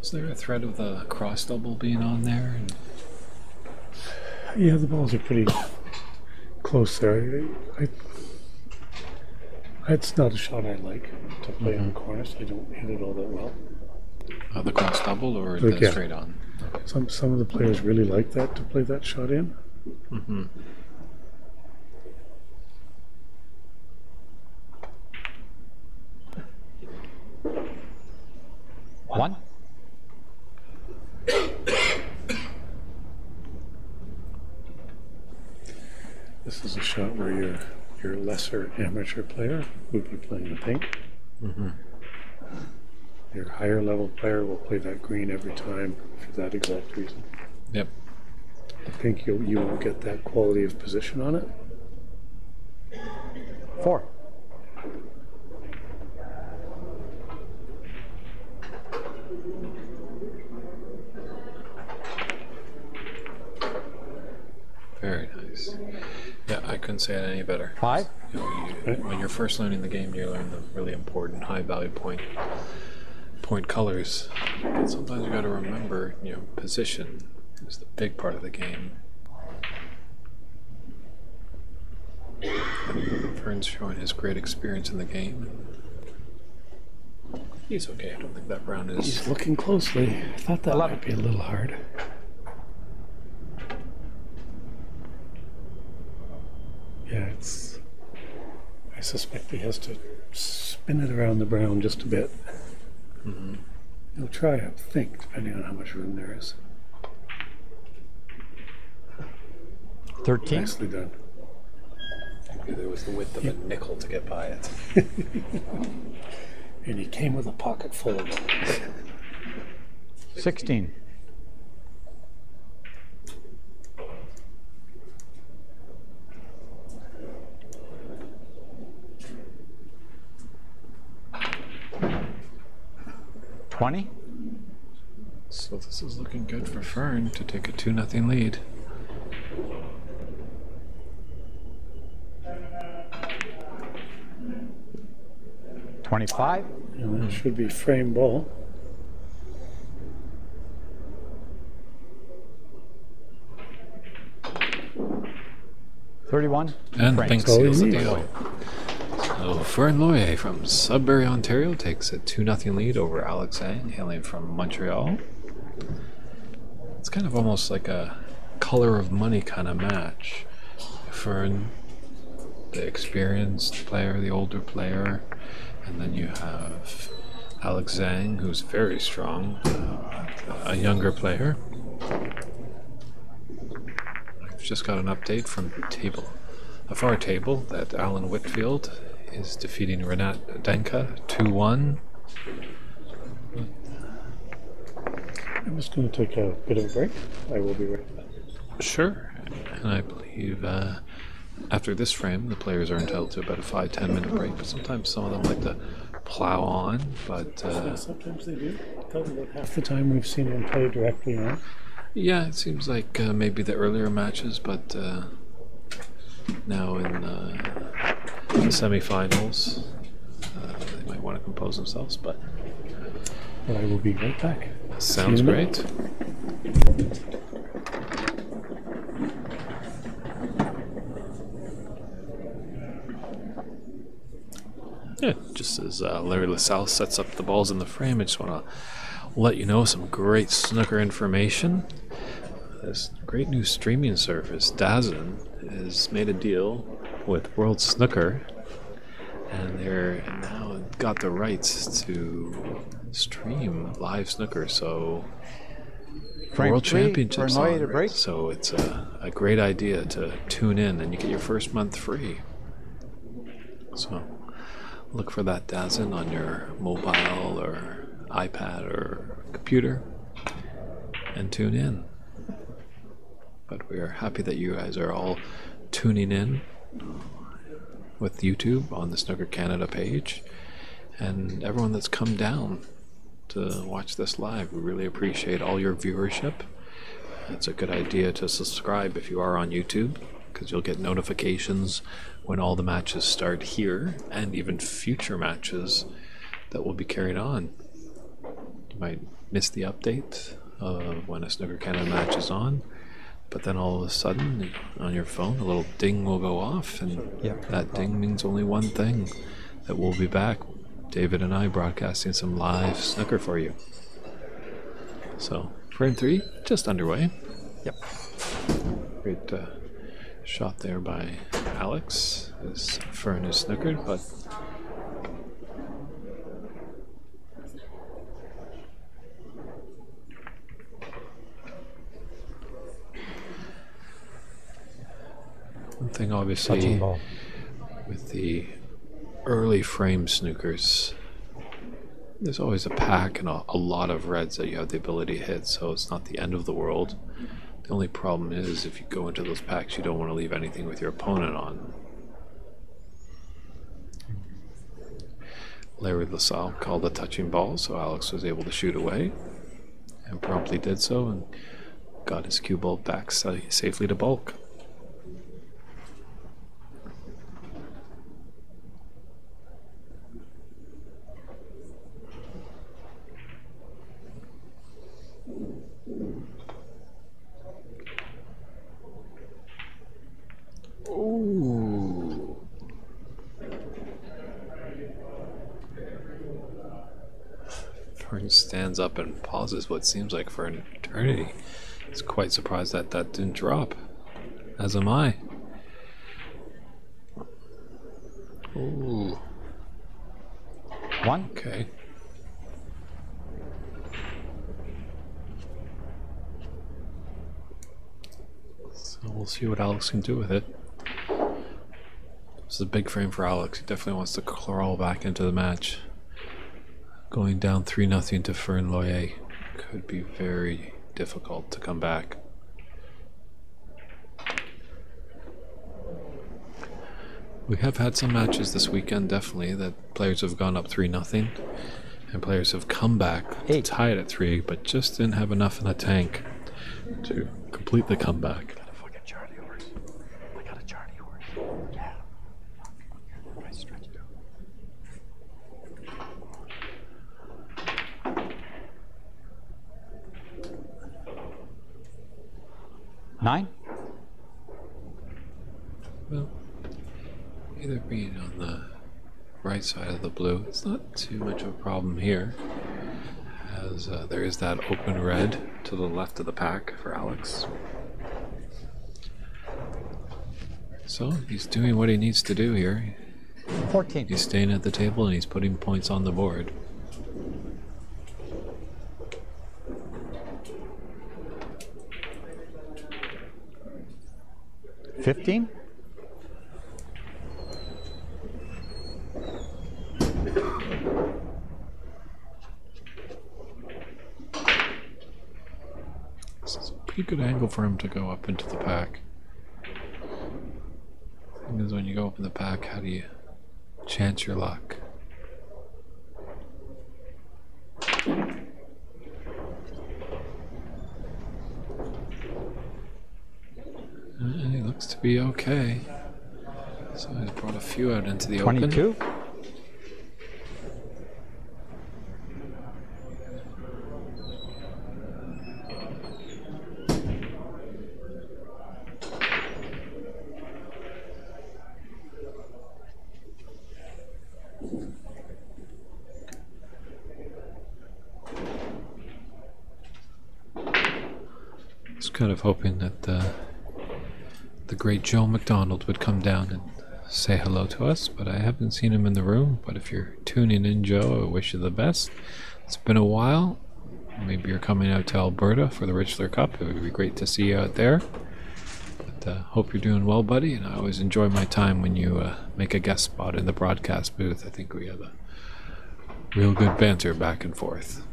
Is there a threat of the cross double being on there? And Yeah, the balls are pretty close there. It's not a shot I like to play on the corner, so I don't hit it all that well. the cross double or Like, the yeah. straight on? Some of the players really like that, to play that shot in. Mm-hmm. One. This is a shot where your lesser amateur player would be playing the pink. Mm-hmm. Your higher level player will play that green every time for that exact reason. Yep. The pink, you won't get that quality of position on it. 4. Very nice. Yeah, I couldn't say it any better. 5. You know, when you're first learning the game, you learn the really important high value point colors. But sometimes you got to remember, position is the big part of the game. And Vern's showing his great experience in the game. He's okay. I don't think that brown is. He's looking closely. I thought that 11. might be a little hard. Yeah, I suspect he has to spin it around the brown just a bit. Mm-hmm. He'll try, I think, depending on how much room there is. 13. Nicely done. Maybe there was the width of a nickel to get by it. And he came with a pocket full of them. 16. $20. So this is looking good for Fern to take a 2-0 lead. $25. And that should be frame ball. $31. And Frank. Pink That's all seals the you need. deal. So Fern Loyer from Sudbury, Ontario takes a 2-0 lead over Alex Zhang, hailing from Montreal. It's kind of almost like a color of money kind of match. Fern, the experienced player, the older player, and then you have Alex Zhang, who's very strong, a younger player. I've just got an update from a far table that Alan Whitfield is defeating Renat Denka 2-1. I'm just going to take a bit of a break. I will be right back. Sure. And I believe after this frame, the players are entitled to about a 5-10 minute break, but sometimes some of them like to plow on. But Yeah, sometimes they do. Probably about half the time we've seen them play directly on. yeah, it seems like maybe the earlier matches, but now in the semifinals, they might want to compose themselves, but But I will be right back. sounds See you in a minute. great. Yeah, just as Larry LaSalle sets up the balls in the frame, I just want to let you know some great snooker information. This great new streaming service, DAZN, has made a deal with World Snooker, and they're now got the rights to stream live snooker. So World Championships on. So it's a great idea to tune in, and you get your first month free. So look for that DAZN on your mobile or iPad or computer and tune in. But we are happy that you guys are all tuning in with YouTube on the Snooker Canada page, and everyone that's come down to watch this live. We really appreciate all your viewership. It's a good idea to subscribe if you are on YouTube, because you'll get notifications when all the matches start here, and even future matches that will be carried on. You might miss the update of when a Snooker Canada match is on, but then all of a sudden on your phone a little ding will go off, and that ding means only one thing: that we'll be back, David and I, broadcasting some live snooker for you. So frame 3 just underway. Yep. Great shot there by Alex as Fern is snookered, but one thing obviously with the early frame snookers, there's always a pack and a lot of reds that you have the ability to hit, so it's not the end of the world. The only problem is if you go into those packs, you don't want to leave anything with your opponent on. Larry LaSalle called a touching ball, so Alex was able to shoot away and promptly did so and got his cue ball back safely to bulk. Ooh. Fern stands up and pauses what seems like for an eternity. He's quite surprised that that didn't drop, as am I. Ooh. One. Okay. So we'll see what Alex can do with it. This is a big frame for Alex. He definitely wants to crawl back into the match. Going down 3-0 to Fern Loyer could be very difficult to come back. We have had some matches this weekend, definitely, that players have gone up 3-0 and players have come back to tie it at 3, but just didn't have enough in the tank to complete the comeback. Nine? Well, either being on the right side of the blue, it's not too much of a problem here, as there is that open red to the left of the pack for Alex. So he's doing what he needs to do here. 14. He's staying at the table and he's putting points on the board. $15? This is a pretty good angle for him to go up into the pack. The thing is, when you go up in the pack, how do you chance your luck? And he looks to be okay. So he's brought a few out into the 22? open. was kind of hoping that the great Joe McDonald would come down and say hello to us, but I haven't seen him in the room. But if you're tuning in, Joe, I wish you the best. It's been a while. Maybe you're coming out to Alberta for the Richler Cup. It would be great to see you out there. But hope you're doing well, buddy, and I always enjoy my time when you make a guest spot in the broadcast booth. I think we have a real good banter back and forth.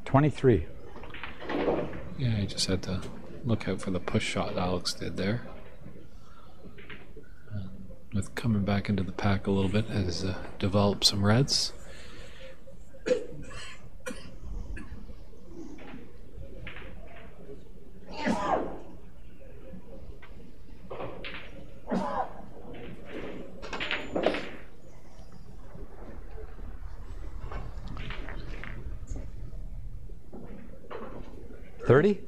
$23. Yeah, I just had to look out for the push shot Alex did there. With coming back into the pack a little bit, has developed some reds. $30.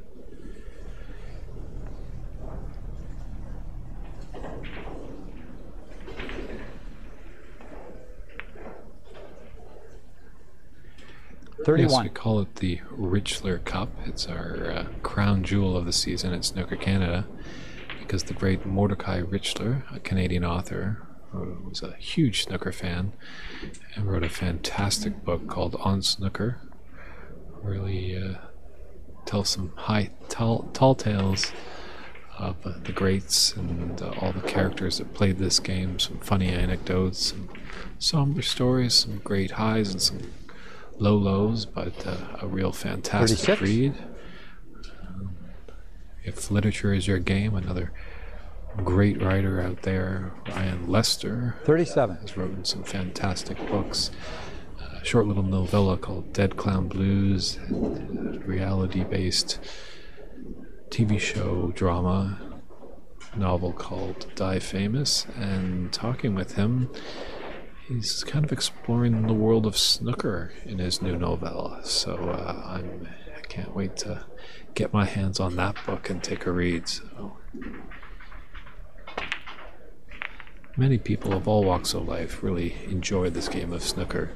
Yes, we call it the Richler Cup. It's our crown jewel of the season at Snooker Canada, because the great Mordecai Richler, a Canadian author, who was a huge snooker fan and wrote a fantastic book called On Snooker. Really tells some tall tales of the greats and all the characters that played this game, some funny anecdotes, some somber stories, some great highs and some low lows, but a real fantastic 36. read. If literature is your game, another great writer out there, Ryan Lester, 37. has written some fantastic books. A short little novella called Dead Clown Blues, and a reality-based TV show drama novel called Die Famous. And talking with him, he's kind of exploring the world of snooker in his new novella. So I can't wait to get my hands on that book and take a read. So many people of all walks of life really enjoy this game of snooker.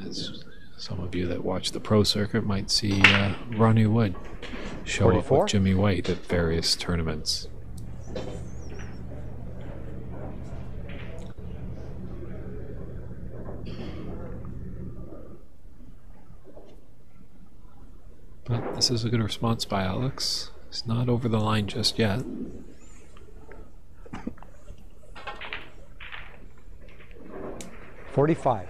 As some of you that watch the pro circuit might see Ronnie Wood show 44? up with Jimmy White at various tournaments. But this is a good response by Alex. He's not over the line just yet. $45.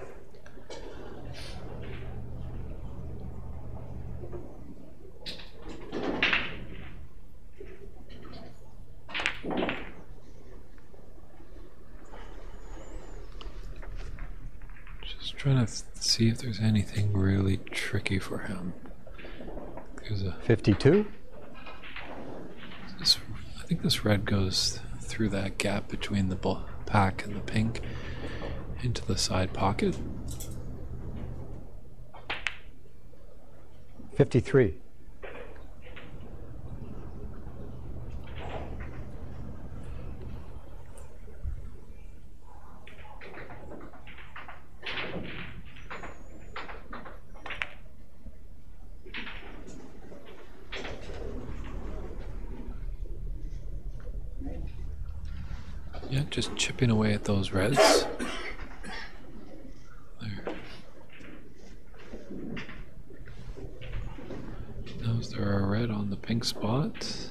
Just trying to see if there's anything really tricky for him. There's a 52. I think this red goes through that gap between the pack and the pink into the side pocket. 53. Yeah, just chipping away at those reds. There. Knows there are red on the pink spot.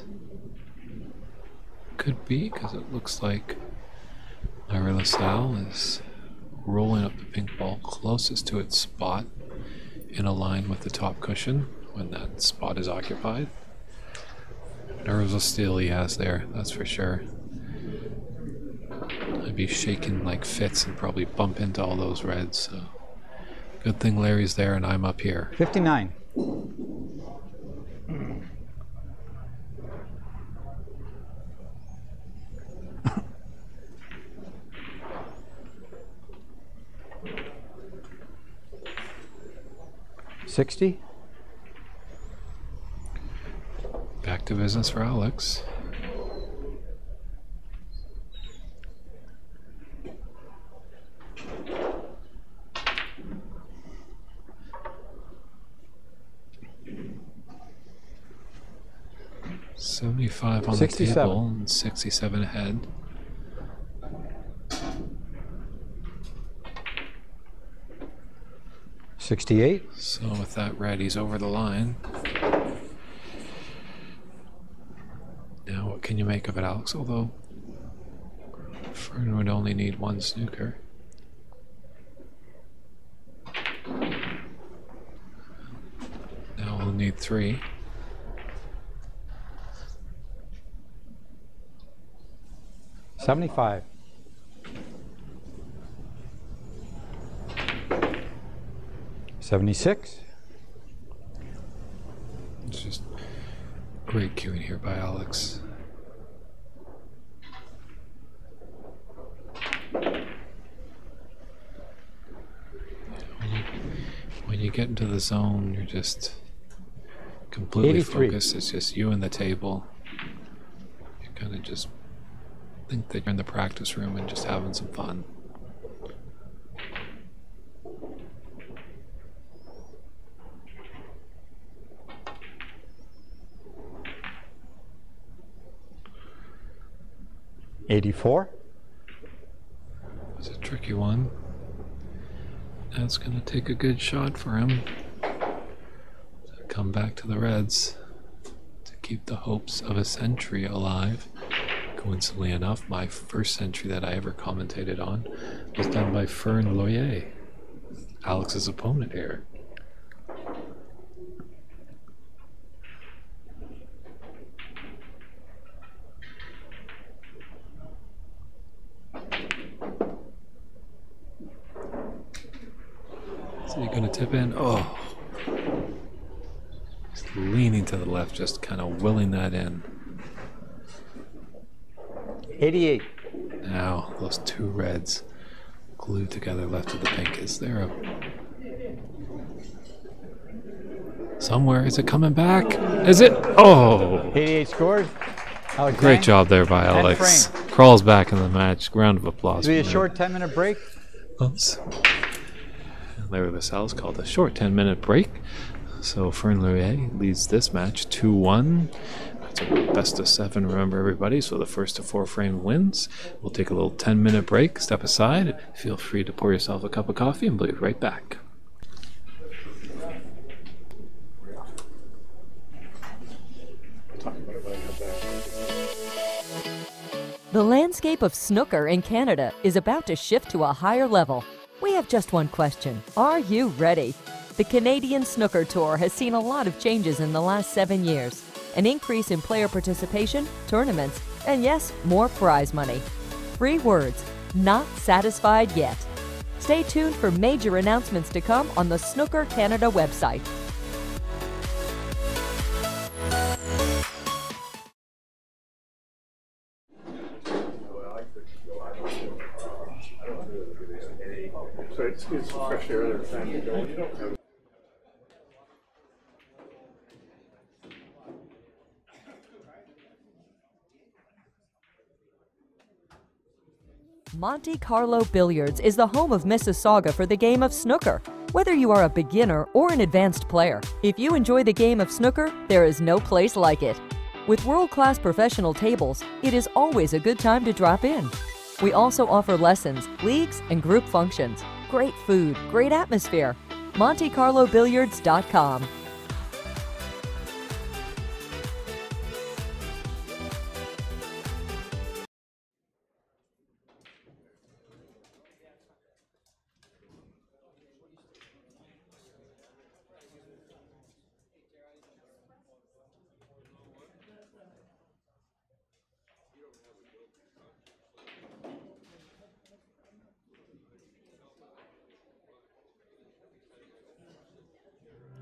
Could be, because it looks like Larry LaSalle is rolling up the pink ball closest to its spot in a line with the top cushion when that spot is occupied. Nerves of steel he has there, that's for sure. I'd be shaking like fits and probably bump into all those reds. So good thing Larry's there and I'm up here. 59. $60. Back to business for Alex. 75 on 67. the table and 67 ahead. $68. So with that red, he's over the line. Now what can you make of it, Alex? Although Fern would only need one snooker. Now we'll need 3. $75. $76. It's just great cueing here by Alex. When you get into the zone, you're just completely 83. focused. It's just you and the table. You kind of just think that you're in the practice room and just having some fun. $84. It's a tricky one. That's going to take a good shot for him to come back to the Reds to keep the hopes of a century alive. Coincidentally enough, my first century that I ever commentated on was done by Fern Loyer, Alex's opponent here. So you're going to tip in. Oh. Just leaning to the left, just kind of willing that in. 88. Now, those two reds glued together left of the pink. Is there a... Somewhere, is it coming back? Is it? Oh! 88 scores. Alex Great Zhang. job there by Alex. frame. Crawls back in the match. Round of applause. Be a from him. short 10-minute break. Oops. Larry LaSalle's called a short 10-minute break. So Fern Loyer leads this match 2-1. It's a best of 7, remember everybody, so the first to 4 frame wins. We'll take a little 10-minute break, step aside, feel free to pour yourself a cup of coffee, and we'll be right back. The landscape of snooker in Canada is about to shift to a higher level. We have just one question. Are you ready? The Canadian Snooker Tour has seen a lot of changes in the last 7 years. An increase in player participation, tournaments, and yes, more prize money. 3 words, not satisfied yet. Stay tuned for major announcements to come on the Snooker Canada website. So it's fresh air every time you go. Monte Carlo Billiards is the home of Mississauga for the game of snooker. Whether you are a beginner or an advanced player, if you enjoy the game of snooker, there is no place like it. With world-class professional tables, it is always a good time to drop in. We also offer lessons, leagues, and group functions. Great food, great atmosphere. MonteCarloBilliards.com.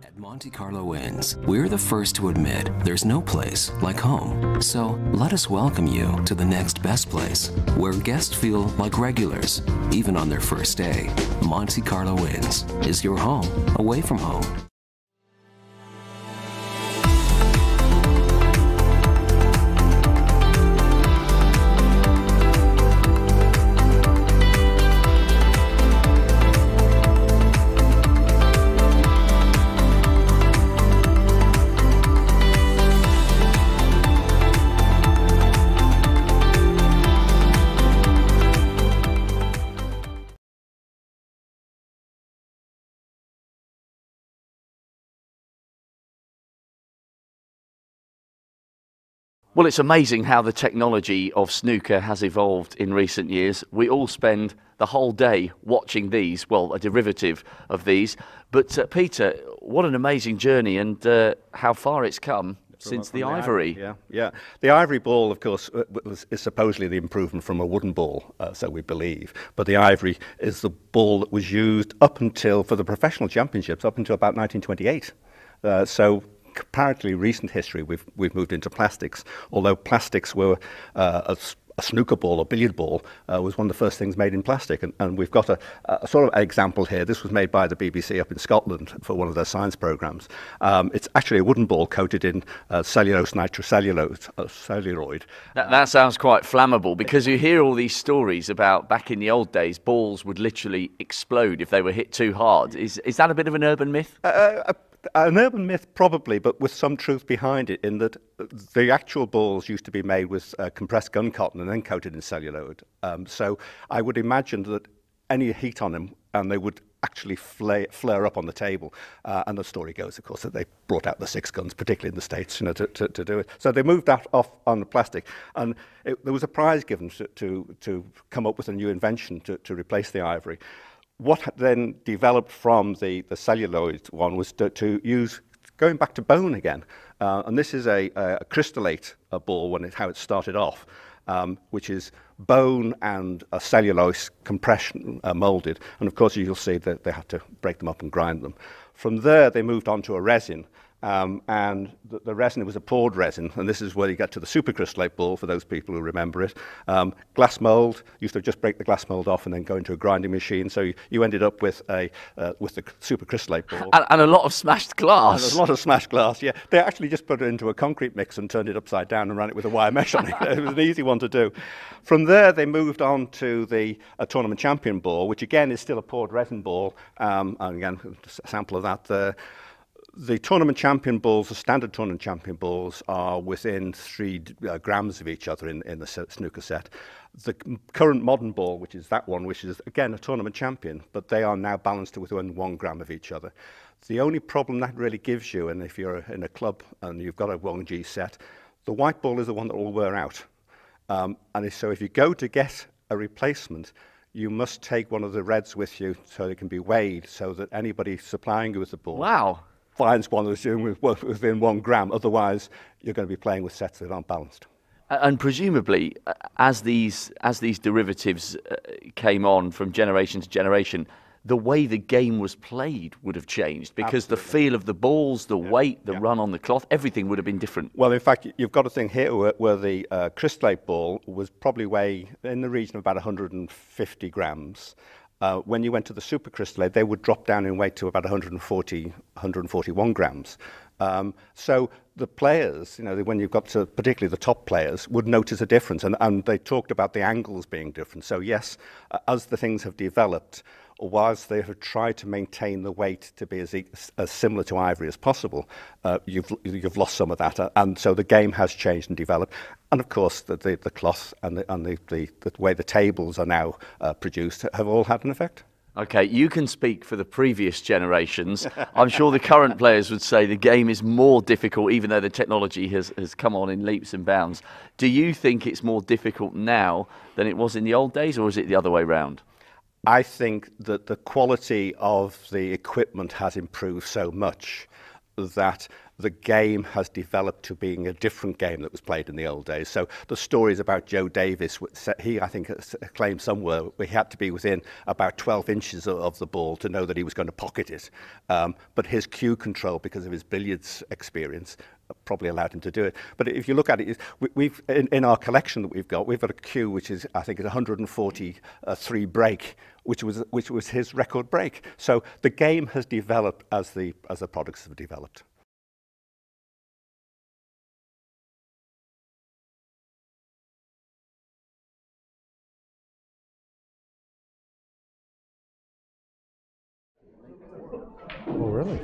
At Monte Carlo Inns, we're the first to admit there's no place like home. So let us welcome you to the next best place, where guests feel like regulars, even on their first day. Monte Carlo Inns is your home away from home. Well, it's amazing how the technology of snooker has evolved in recent years. We all spend the whole day watching these, well, a derivative of these. But Peter, what an amazing journey, and how far it's come since the ivory. Yeah. The ivory ball, of course, is supposedly the improvement from a wooden ball, so we believe. But the ivory is the ball that was used up until, for the professional championships, up until about 1928. So comparatively recent history, we've moved into plastics, although plastics were a snooker ball or billiard ball was one of the first things made in plastic. And we've got a sort of example here. This was made by the BBC up in Scotland for one of their science programmes. It's actually a wooden ball coated in cellulose celluloid. That sounds quite flammable, because you hear all these stories about back in the old days, balls would literally explode if they were hit too hard. Is that a bit of an urban myth? An urban myth, probably, but with some truth behind it, in that the actual balls used to be made with compressed gun cotton and then coated in celluloid. So I would imagine that any heat on them, and they would actually flare up on the table. And the story goes, of course, that they brought out the 6 guns, particularly in the States, to do it. So they moved that off on the plastic, and there was a prize given to come up with a new invention to replace the ivory. What then developed from the celluloid one was to use, going back to bone again. And this is a crystallate ball, how it started off, which is bone and a cellulose compression molded. And of course, you'll see that they have to break them up and grind them. From there, they moved on to a resin. And the resin was a poured resin, and this is where you get to the supercrystallite ball, for those people who remember it. Glass mold, used to just break the glass mold off and then go into a grinding machine, so you ended up with the supercrystallite ball. And a lot of smashed glass. And a lot of smashed glass, yeah. They actually just put it into a concrete mix and turned it upside down and ran it with a wire mesh on it. It was an easy one to do. From there, they moved on to the tournament champion ball, which again is still a poured resin ball, and again, a sample of that there. The tournament champion balls, the standard tournament champion balls, are within 3 grams of each other in the snooker set. The current modern ball, which is that one, which is again a tournament champion, but they are now balanced to within 1 gram of each other. The only problem that really gives you, and if you're in a club and you've got a 1G set, the white ball is the one that will wear out. And so if you go to get a replacement, you must take one of the reds with you so it can be weighed, so that anybody supplying you with the ball finds one that's within 1 gram. Otherwise, you're going to be playing with sets that aren't balanced. And presumably, as these derivatives came on from generation to generation, the way the game was played would have changed, because the feel of the balls, the weight, the run on the cloth, everything would have been different. Well, in fact, you've got a thing here where the crystallite ball was probably weigh in the region of about 150 grams. When you went to the supercrystallite, they would drop down in weight to about 141 grams. So the players, when you've got to, particularly the top players, would notice a difference. And they talked about the angles being different. So yes, as the things have developed, whilst they have tried to maintain the weight to be as similar to ivory as possible, you've lost some of that. And so the game has changed and developed. And of course, the cloth and the way the tables are now produced have all had an effect. Okay, you can speak for the previous generations. I'm sure the current players would say the game is more difficult, even though the technology has come on in leaps and bounds. Do you think it's more difficult now than it was in the old days, or is it the other way round? I think that the quality of the equipment has improved so much that the game has developed to being a different game that was played in the old days. So the stories about Joe Davis, he, I think, claimed somewhere he had to be within about 12 inches of the ball to know that he was going to pocket it. But his cue control, because of his billiards experience, probably allowed him to do it. But if you look at it, we've in our collection that we've got a cue which is, I think, is 143 break, which was his record break. So the game has developed as the products have developed. Oh, really?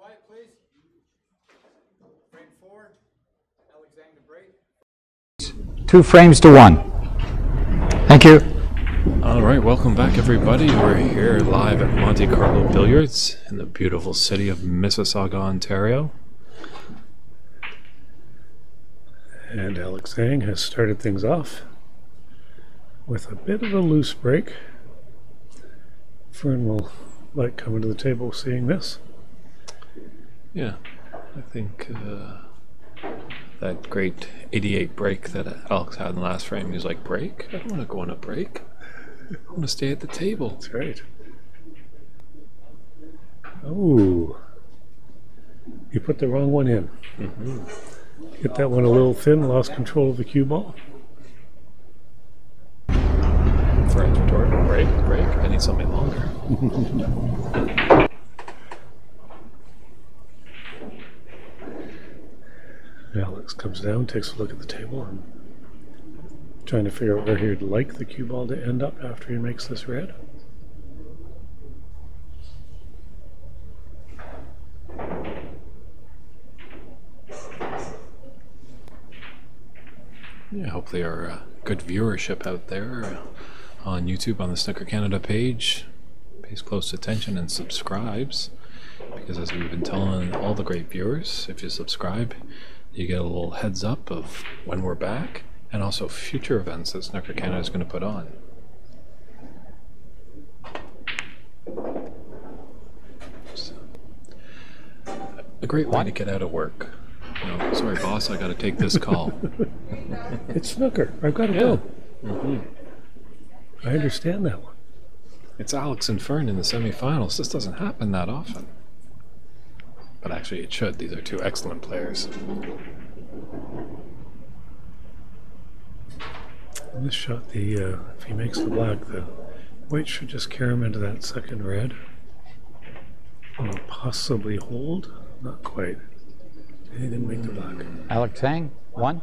Quiet, please. Frame 4, Alexander break. 2 frames to 1. Thank you. All right, welcome back, everybody. We're here live at Monte Carlo Billiards in the beautiful city of Mississauga, Ontario. And Alex Zhang has started things off with a bit of a loose break. Fern will like coming to the table seeing this. Yeah, I think that great 88 break that Alex had in the last frame, he was like, break? I don't want to go on a break. I want to stay at the table. That's right. Oh, you put the wrong one in. Hit that one a little thin, lost control of the cue ball. French retort, break. I need something longer. Alex comes down, takes a look at the table, and trying to figure out where he'd like the cue ball to end up after he makes this red. Yeah, hopefully our good viewership out there on YouTube on the Snooker Canada page pays close attention and subscribes, because as we've been telling all the great viewers, if you subscribe, you get a little heads up of when we're back and also future events that Snooker Canada is going to put on. So, a great way to get out of work. You know, sorry, boss, I got to take this call. It's snooker. I've got to go. I understand that one. It's Alex and Fern in the semifinals. This doesn't happen that often. But actually it should. These are two excellent players. In this shot, if he makes the black, the white should just carry him into that second red. And possibly hold. Not quite. He didn't make the black. Alex Hang, 1.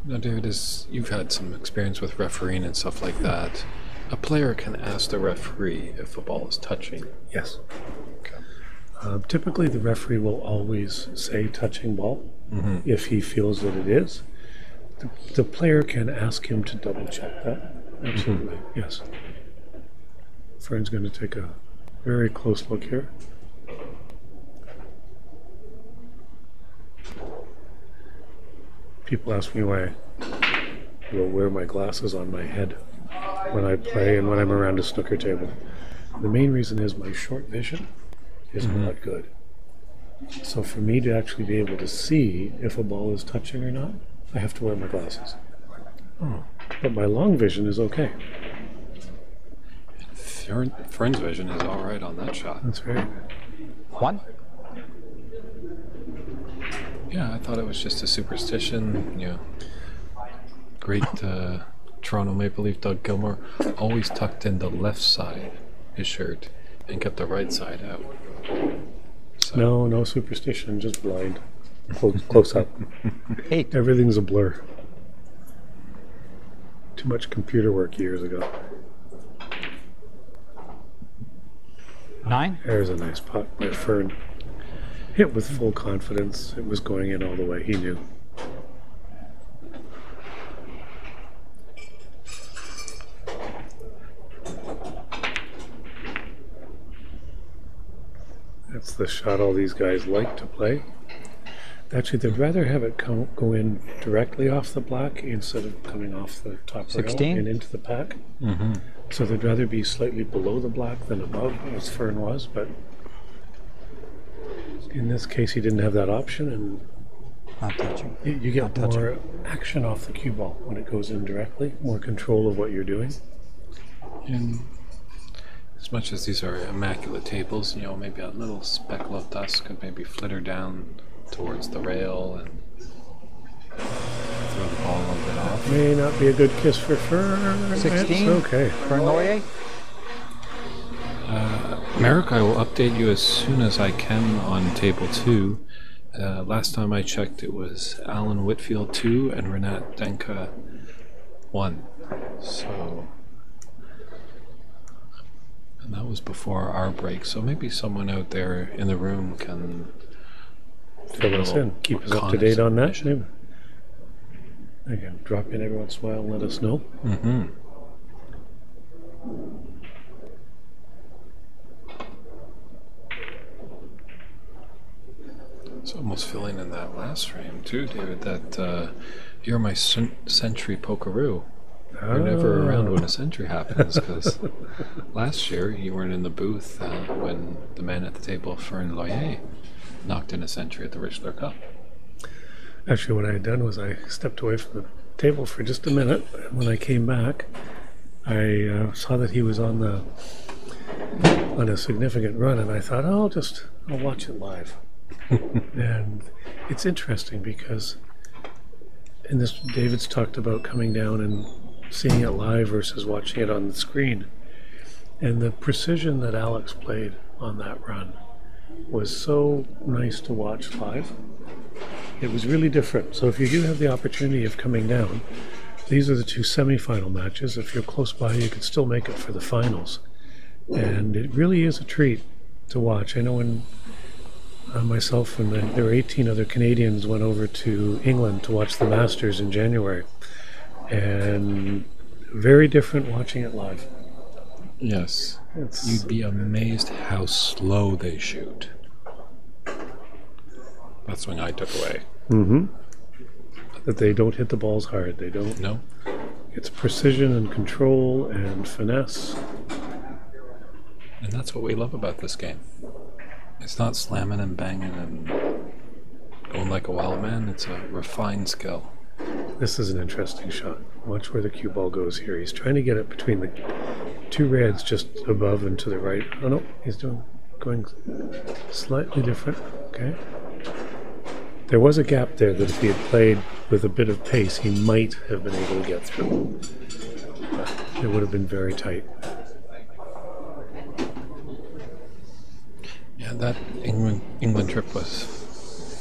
Now, David, you've had some experience with refereeing and stuff like that. A player can ask the referee if a ball is touching. Yes. Okay. Typically, the referee will always say touching ball if he feels that it is. The player can ask him to double check that. Absolutely, yes. Fern's going to take a very close look here. People ask me why I will wear my glasses on my head when I play and when I'm around a snooker table. The main reason is my short vision is not good. So for me to actually be able to see if a ball is touching or not, I have to wear my glasses. But my long vision is okay. Fern's vision is all right on that shot. That's very good. 1. Yeah, I thought it was just a superstition. You know, great Toronto Maple Leaf Doug Gilmour always tucked in the left side his shirt and kept the right side out. So. No superstition, just blind. Close up. 8. Everything's a blur. Too much computer work years ago. 9. There's a nice pot by Fern. Hit with full confidence. It was going in all the way. He knew. That's the shot all these guys like to play. Actually, they'd rather have it go in directly off the black instead of coming off the top rail 16. and into the pack. So they'd rather be slightly below the black than above, as Fern was, but in this case he didn't have that option, and Not touching. you get Not touching. more action off the cue ball when it goes in directly, more control of what you're doing. And as much as these are immaculate tables, you know, maybe a little speckle of dust could maybe flitter down towards the rail and throw the ball a little bit off. May not be a good kiss for Fern. 16. It's okay. Fern Laurier. Merrick, I will update you as soon as I can on table 2. Last time I checked, it was Alan Whitfield 2 and Renat Denka 1. So, and that was before our break. So maybe someone out there in the room can Fill us in. Keep us up to date on that. Again, drop in every once in a while and let us know. It's almost filling in that last frame too, David, that you're my century pokeroo. You're never around when a century happens, because last year you weren't in the booth when the man at the table, Fern Laurier, knocked in a century at the Richler Cup. Actually, what I had done was I stepped away from the table for just a minute, and when I came back, I saw that he was on a significant run, and I thought, I'll watch it live. And it's interesting because in this, David's talked about coming down and seeing it live versus watching it on the screen. And the precision that Alex played on that run was so nice to watch live. It was really different. So if you do have the opportunity of coming down, these are the two semi-final matches. If you're close by, you can still make it for the finals. And it really is a treat to watch. I know when myself and there were 18 other Canadians went over to England to watch the Masters in January. And very different watching it live. Yes. You'd be amazed how slow they shoot. That's when I took away. Mm-hmm. That they don't hit the balls hard. They don't. No. It's precision and control and finesse. And that's what we love about this game. It's not slamming and banging and going like a wild man. It's a refined skill. This is an interesting shot. Watch where the cue ball goes here. He's trying to get it between the two reds just above and to the right. Oh no, he's going slightly different. Okay. There was a gap there that if he had played with a bit of pace, he might have been able to get through. But it would have been very tight. Yeah, that England trip was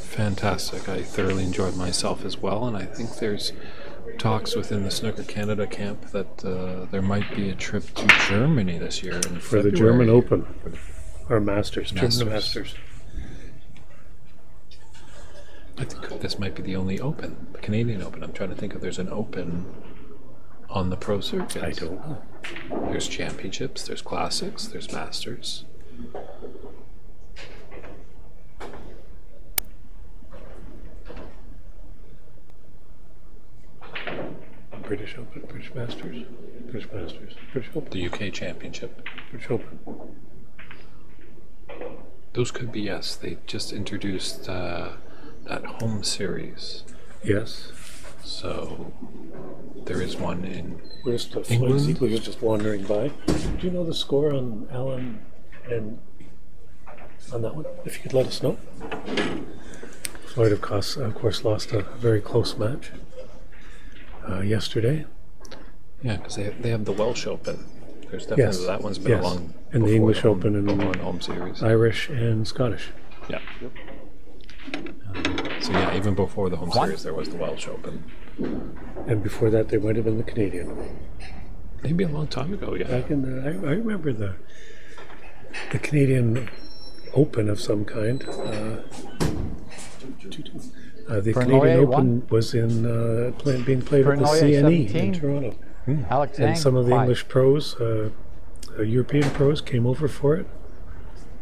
fantastic. I thoroughly enjoyed myself as well, and I think there's talks within the Snooker Canada camp that there might be a trip to Germany this year in for February. the German Open or Masters. German Masters. I think this might be the only Open, the Canadian Open. I'm trying to think if there's an Open on the pro circuit. I don't know. There's championships, there's classics, there's Masters. British Open, British Masters, British Masters, British Open. The UK Championship. British Open. Those could be, yes. They just introduced that home series. Yes. So there is one in Where's the England. Ziegler is just wandering by. Do you know the score on Allen and on that one? If you could let us know. Floyd, of course, lost a very close match yesterday. Yeah, because they have the Welsh Open. There's definitely that one's been along. And the English Open and the home series. Irish and Scottish. Yeah. So yeah, even before the home series, there was the Welsh Open. And before that, there might have been the Canadian. Maybe a long time ago, yeah. Back in I remember the Canadian Open of some kind. The Canadian Open was in being played at the CNE in Toronto. Alex and some of the English pros, European pros, came over for it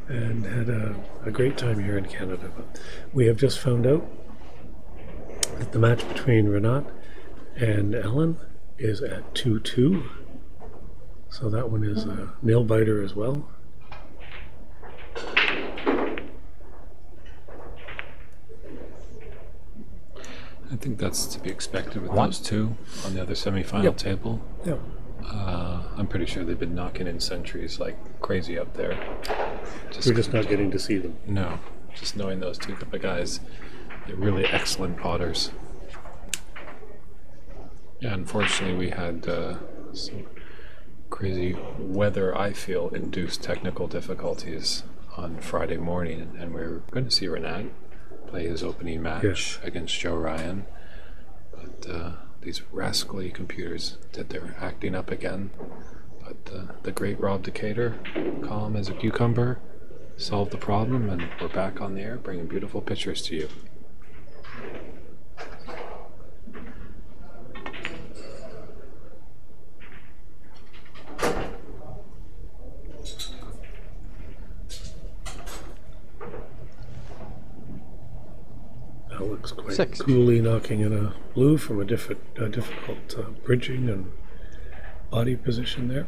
and had a great time here in Canada. But we have just found out that the match between Renat and Ellen is at 2-2. So that one is a nail-biter as well. I think that's to be expected with those two on the other semi-final table. Yep. I'm pretty sure they've been knocking in centuries like crazy up there. We're just not getting to see them. No, just knowing those two couple of guys, they're really excellent potters. Yeah, unfortunately we had some crazy weather, I feel, induced technical difficulties on Friday morning, and we were going to see Renat play his opening match against Joe Ryan, but these rascally computers did their acting up again. But the great Rob Decatur, calm as a cucumber, solved the problem, and we're back on the air bringing beautiful pictures to you. Alex quite coolly knocking in a blue from a difficult bridging and body position there.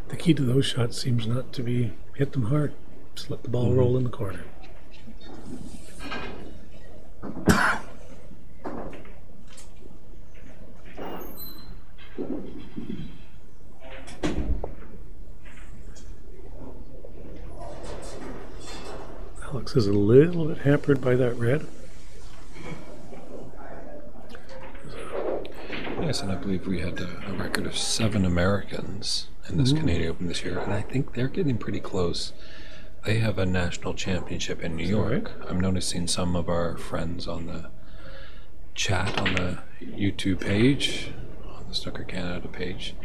The key to those shots seems not to be hit them hard, just let the ball roll in the corner. Alex is a little bit hampered by that red. Yeah, Chris, and I believe we had a record of 7 Americans in this Canadian Open this year, and I think they're getting pretty close. They have a national championship in New York. Right? I'm noticing some of our friends on the chat on the YouTube page, on the Snooker Canada page,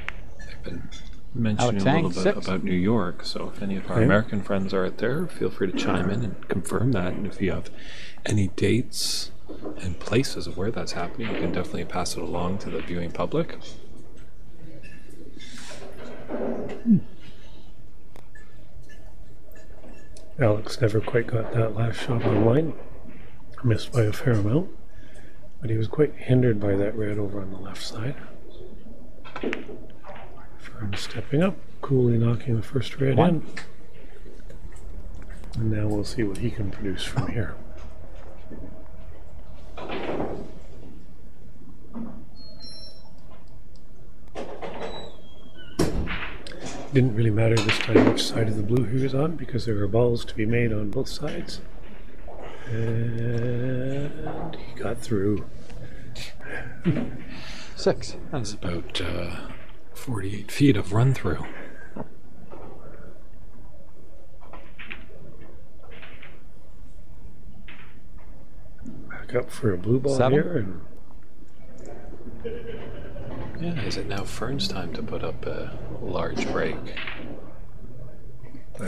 they've been mentioning a little bit about New York. So if any of our American friends are out there, feel free to chime in and confirm that. And if you have any dates and places of where that's happening, you can definitely pass it along to the viewing public. Alex never quite got that last shot online. Missed by a fair amount. But he was quite hindered by that red over on the left side. Fern stepping up, coolly knocking the first red in. And now we'll see what he can produce from here. Didn't really matter this time which side of the blue he was on, because there were balls to be made on both sides. And he got through. 6. That's about 48 feet of run through. Back up for a blue ball 7. here. And yeah, is it now Fern's time to put up a large break?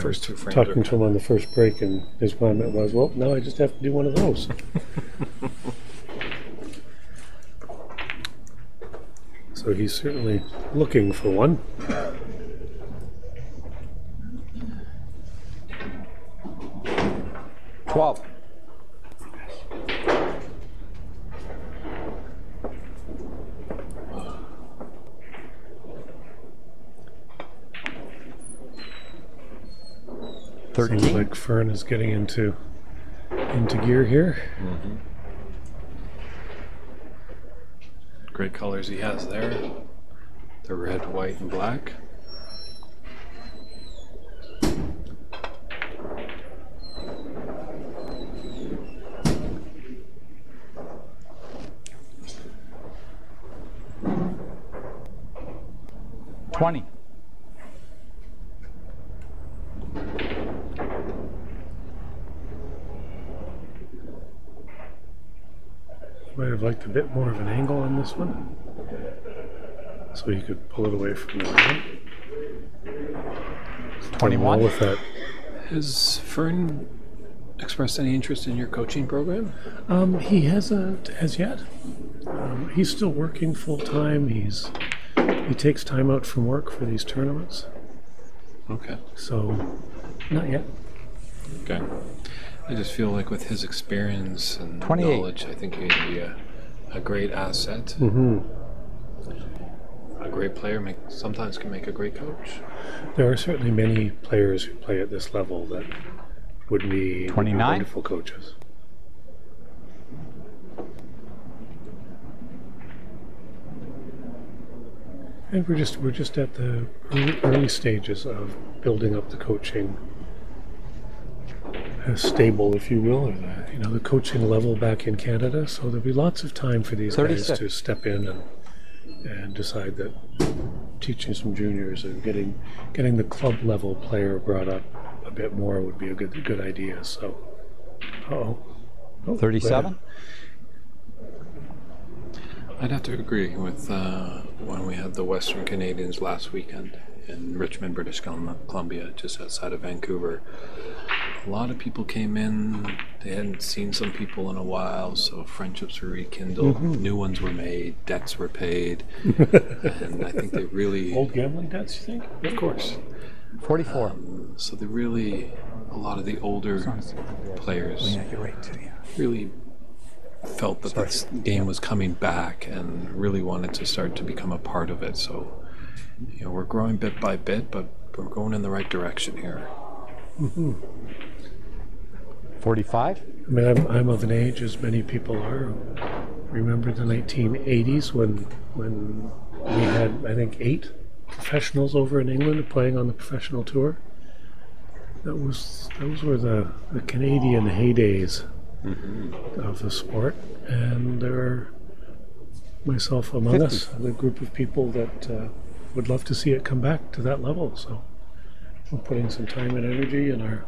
First 2 frames. Talking to him on the first break, and his comment was, well, now I just have to do one of those. So he's certainly looking for one. $12. Seems like Fern is getting into gear here. Great colors he has there. The red, white, and black. $20. Might have liked a bit more of an angle on this one, so you could pull it away from the ground. 21 with that. Has Fern expressed any interest in your coaching program? He hasn't as yet. He's still working full time. He takes time out from work for these tournaments. Okay. So, not yet. Okay. I just feel like with his experience and 28. knowledge, I think he'd be a great asset. A great player sometimes can make a great coach. There are certainly many players who play at this level that would be 29. Wonderful coaches. And we're just at the early stages of building up the coaching stable, if you will, or the coaching level back in Canada. So there'll be lots of time for these 36. guys to step in and decide that teaching some juniors and getting the club level player brought up a bit more would be a good idea. So, 37. I'd have to agree with when we had the Western Canadians last weekend in Richmond, British Columbia, just outside of Vancouver. A lot of people came in, they hadn't seen some people in a while, so friendships were rekindled, new ones were made, debts were paid, and I think they really... Old gambling debts, you think? Of course. 44. So they really, a lot of the older players really felt that this game was coming back and really wanted to start to become a part of it. So, we're growing bit by bit, but we're going in the right direction here. 45. I mean, I'm of an age, as many people are. Remember the 1980s when we had, I think, 8 professionals over in England playing on the professional tour. Those were the Canadian heydays of the sport, and there are myself among 50. us, the group of people that would love to see it come back to that level. So we're putting some time and energy and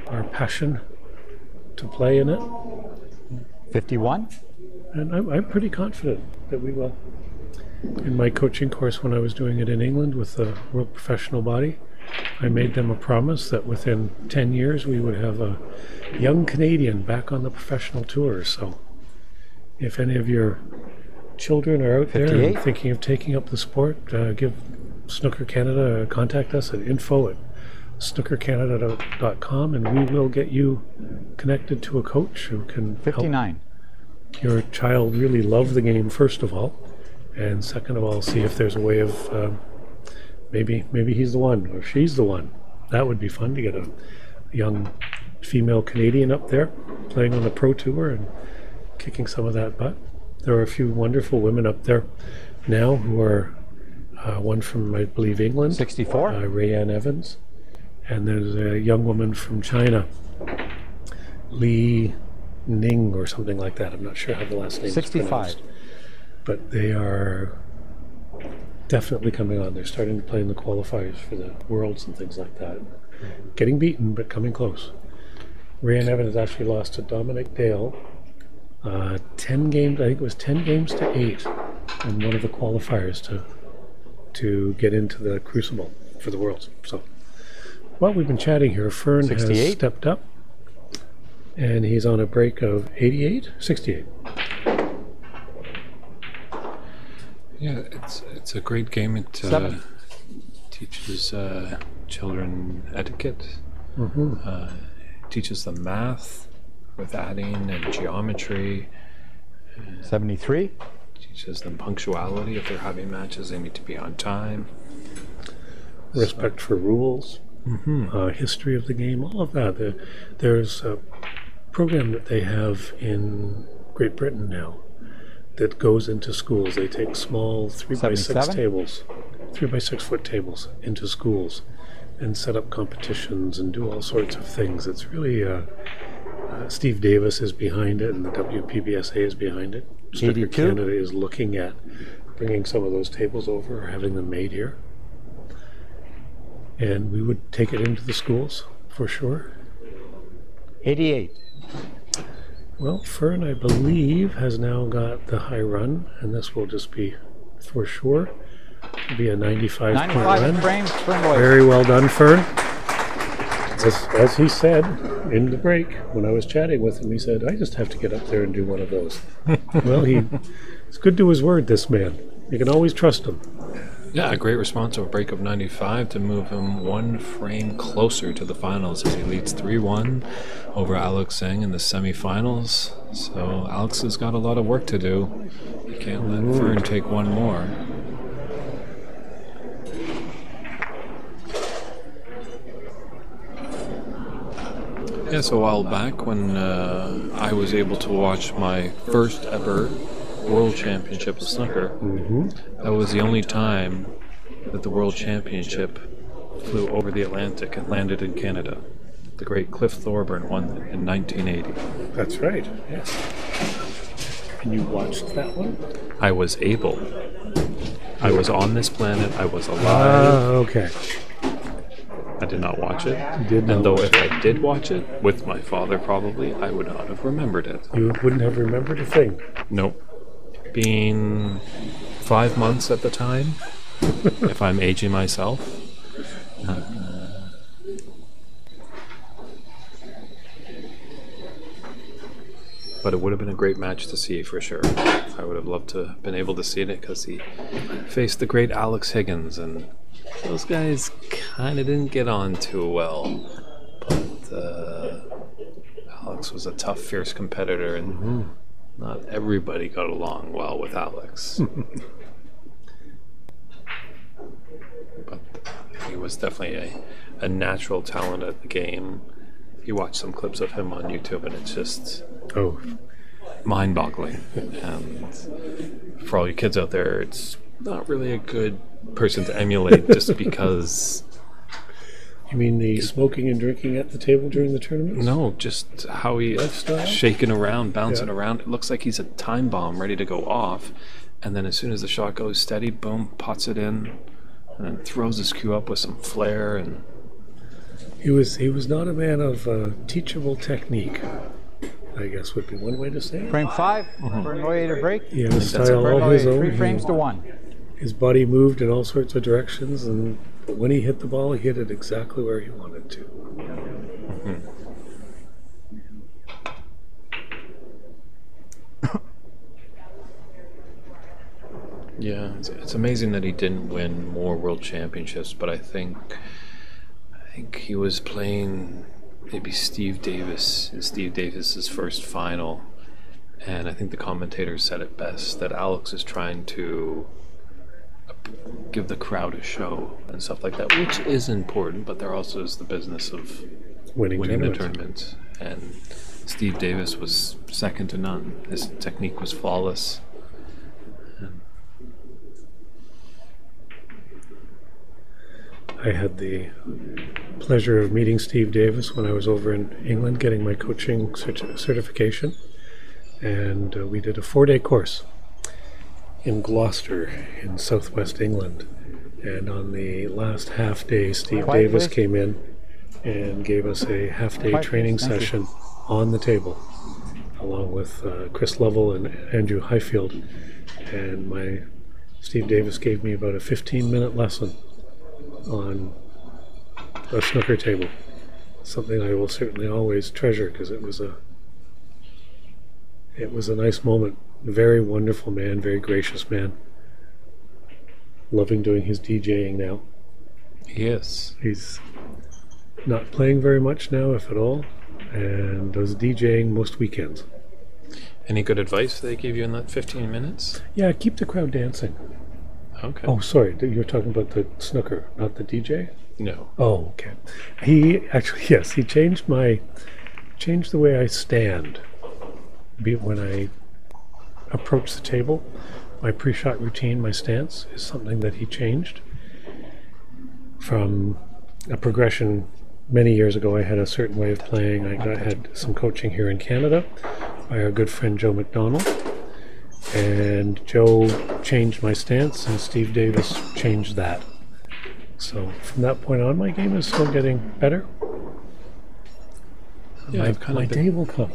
our passion to play in it. 51? And I'm pretty confident that we will. In my coaching course, when I was doing it in England with the World Professional Body, I made them a promise that within 10 years we would have a young Canadian back on the professional tour. So if any of your children are out there 58? and thinking of taking up the sport, give Snooker Canada, contact us at info@snookercanada.com, and we will get you connected to a coach who can help 59. your child really love the game, first of all, and second of all, see if there's a way of maybe he's the one or she's the one. That would be fun to get a young female Canadian up there playing on the pro tour and kicking some of that butt. There are a few wonderful women up there now who are one from, I believe, England, 64? Rayanne Evans, and there's a young woman from China, Li Ning or something like that. I'm not sure how the last name 65. is pronounced. But they are definitely coming on. They're starting to play in the qualifiers for the Worlds and things like that. Getting beaten, but coming close. Rayanne Evans actually lost to Dominic Dale 10 games, I think it was 10 games to 8 in one of the qualifiers to get into the Crucible for the Worlds. So while we've been chatting here, Fern 68? has stepped up, and he's on a break of 68. Yeah, it's a great game. It teaches children etiquette, teaches them math with adding and geometry, 73? teaches them punctuality. If they're having matches, they need to be on time. Respect for rules, history of the game, all of that. There's a program that they have in Great Britain now that goes into schools. They take small 3x6 77? tables, 3x6 foot tables into schools and set up competitions and do all sorts of things. It's really, Steve Davis is behind it and the WPBSA is behind it. Snooker 82? Canada is looking at bringing some of those tables over or having them made here. And we would take it into the schools for sure. 88. Well, Fern, I believe, has now got the high run, and this will just be, for sure, be a 95 point 95 run. frames, Fern boys. Very well done, Fern. As he said in the break, when I was chatting with him, he said, I just have to get up there and do one of those. Well, he's good to his word, this man. You can always trust him. Yeah, a great response to a break of 95 to move him one frame closer to the finals as he leads 3-1 over Alex Zheng in the semifinals. So Alex has got a lot of work to do. You can't let Fern take one more. Yeah, so a while back when I was able to watch my first ever World Championship of Snooker, that was the only time that the World Championship flew over the Atlantic and landed in Canada. The great Cliff Thorburn won in 1980. That's right, yes. And you watched that one? I was able. I was on this planet. I was alive. Okay. I did not watch it. Did not And though watch if I did watch it, with my father probably, I would not have remembered it. You wouldn't have remembered a thing. Nope. Being 5 months at the time, if I'm aging myself. But it would have been a great match to see for sure. I would have loved to have been able to see it because he faced the great Alex Higgins, and those guys kind of didn't get on too well. But Alex was a tough, fierce competitor, and not everybody got along well with Alex. But he was definitely a natural talent at the game. You watch some clips of him on YouTube and it's just mind-boggling. And for all you kids out there, it's not really a good person to emulate just because... You mean the smoking and drinking at the table during the tournaments? No, just how he Lifestyle? shaking around, bouncing around. It looks like he's a time bomb ready to go off. and then as soon as the shot goes steady, boom, pots it in, and then throws his cue up with some flair. And he was not a man of teachable technique, I guess would be one way to say it. Frame 5 for an way to break. He had a style all his own. 3 frames to 1. His body moved in all sorts of directions, but when he hit the ball, he hit it exactly where he wanted to. yeah, it's amazing that he didn't win more world championships, but I think he was playing maybe Steve Davis in Steve Davis's first final, and I think the commentators said it best, that Alex is trying to give the crowd a show and stuff like that, which is important, but there also is the business of winning the tournament. And Steve Davis was second to none. His technique was flawless. I had the pleasure of meeting Steve Davis when I was over in England getting my coaching certification, and we did a 4-day course in Gloucester in southwest England. And on the last half day, Steve Davis came in and gave us a half-day training session on the table, along with Chris Lovell and Andrew Highfield. And Steve Davis gave me about a 15-minute lesson on a snooker table. Something I will certainly always treasure, because it was a nice moment. A very wonderful man, very gracious man. Loving doing his DJing now. Yes. He's not playing very much now, if at all, and does DJing most weekends. Any good advice they gave you in that 15 minutes? Yeah, keep the crowd dancing. Okay. Oh, sorry, you're talking about the snooker, not the DJ? No. Oh, okay. He actually, yes, he changed the way I stand. Be it when I approach the table, my pre-shot routine, my stance is something that he changed. From a progression many years ago, I had a certain way of playing. I had some coaching here in Canada by our good friend Joe McDonald, and Joe changed my stance, and Steve Davis changed that. So from that point on, my game is still getting better. Yeah, my day will come.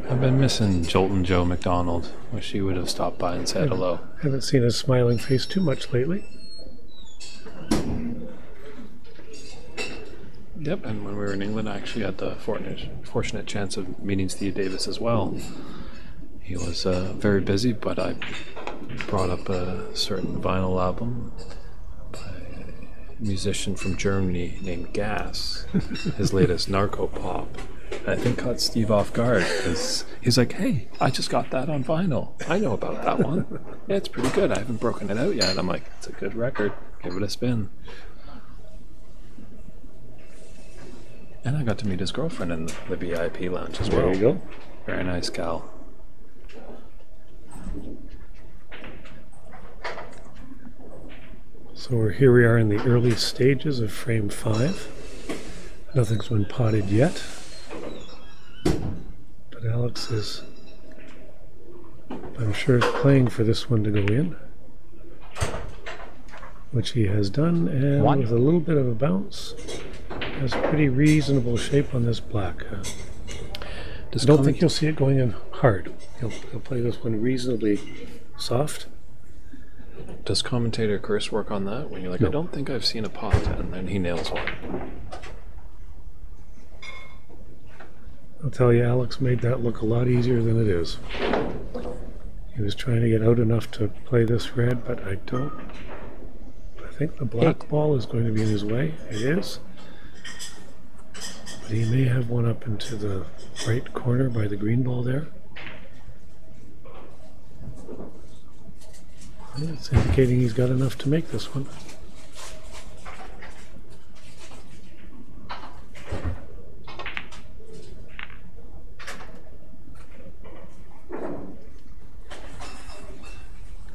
I've been missing Joltin' Joe McDonald. Wish he would have stopped by and said hello. Haven't seen his smiling face too much lately. Yep, and when we were in England, I actually had the fortunate chance of meeting Steve Davis as well. He was very busy, but I brought up a certain vinyl album by a musician from Germany named Gas, his latest Narco Pop. I think caught Steve off guard, because he's like, hey, I just got that on vinyl. I know about that one. Yeah, it's pretty good. I haven't broken it out yet. I'm like, it's a good record. Give it a spin. And I got to meet his girlfriend in the VIP lounge as well. There you go. Very nice gal. So here we are in the early stages of frame 5. Nothing's been potted yet, but Alex is, I'm sure, playing for this one to go in, which he has done, and with a little bit of a bounce, has pretty reasonable shape on this black. I don't think you'll see it going in hard. He'll play this one reasonably soft. Does commentator Chris work on that? When you're like, no. I don't think I've seen a pot, and then he nails one. I'll tell you, Alex made that look a lot easier than it is. He was trying to get out enough to play this red, but I think the black ball is going to be in his way. It is. But he may have one up into the right corner by the green ball there. It's indicating he's got enough to make this one.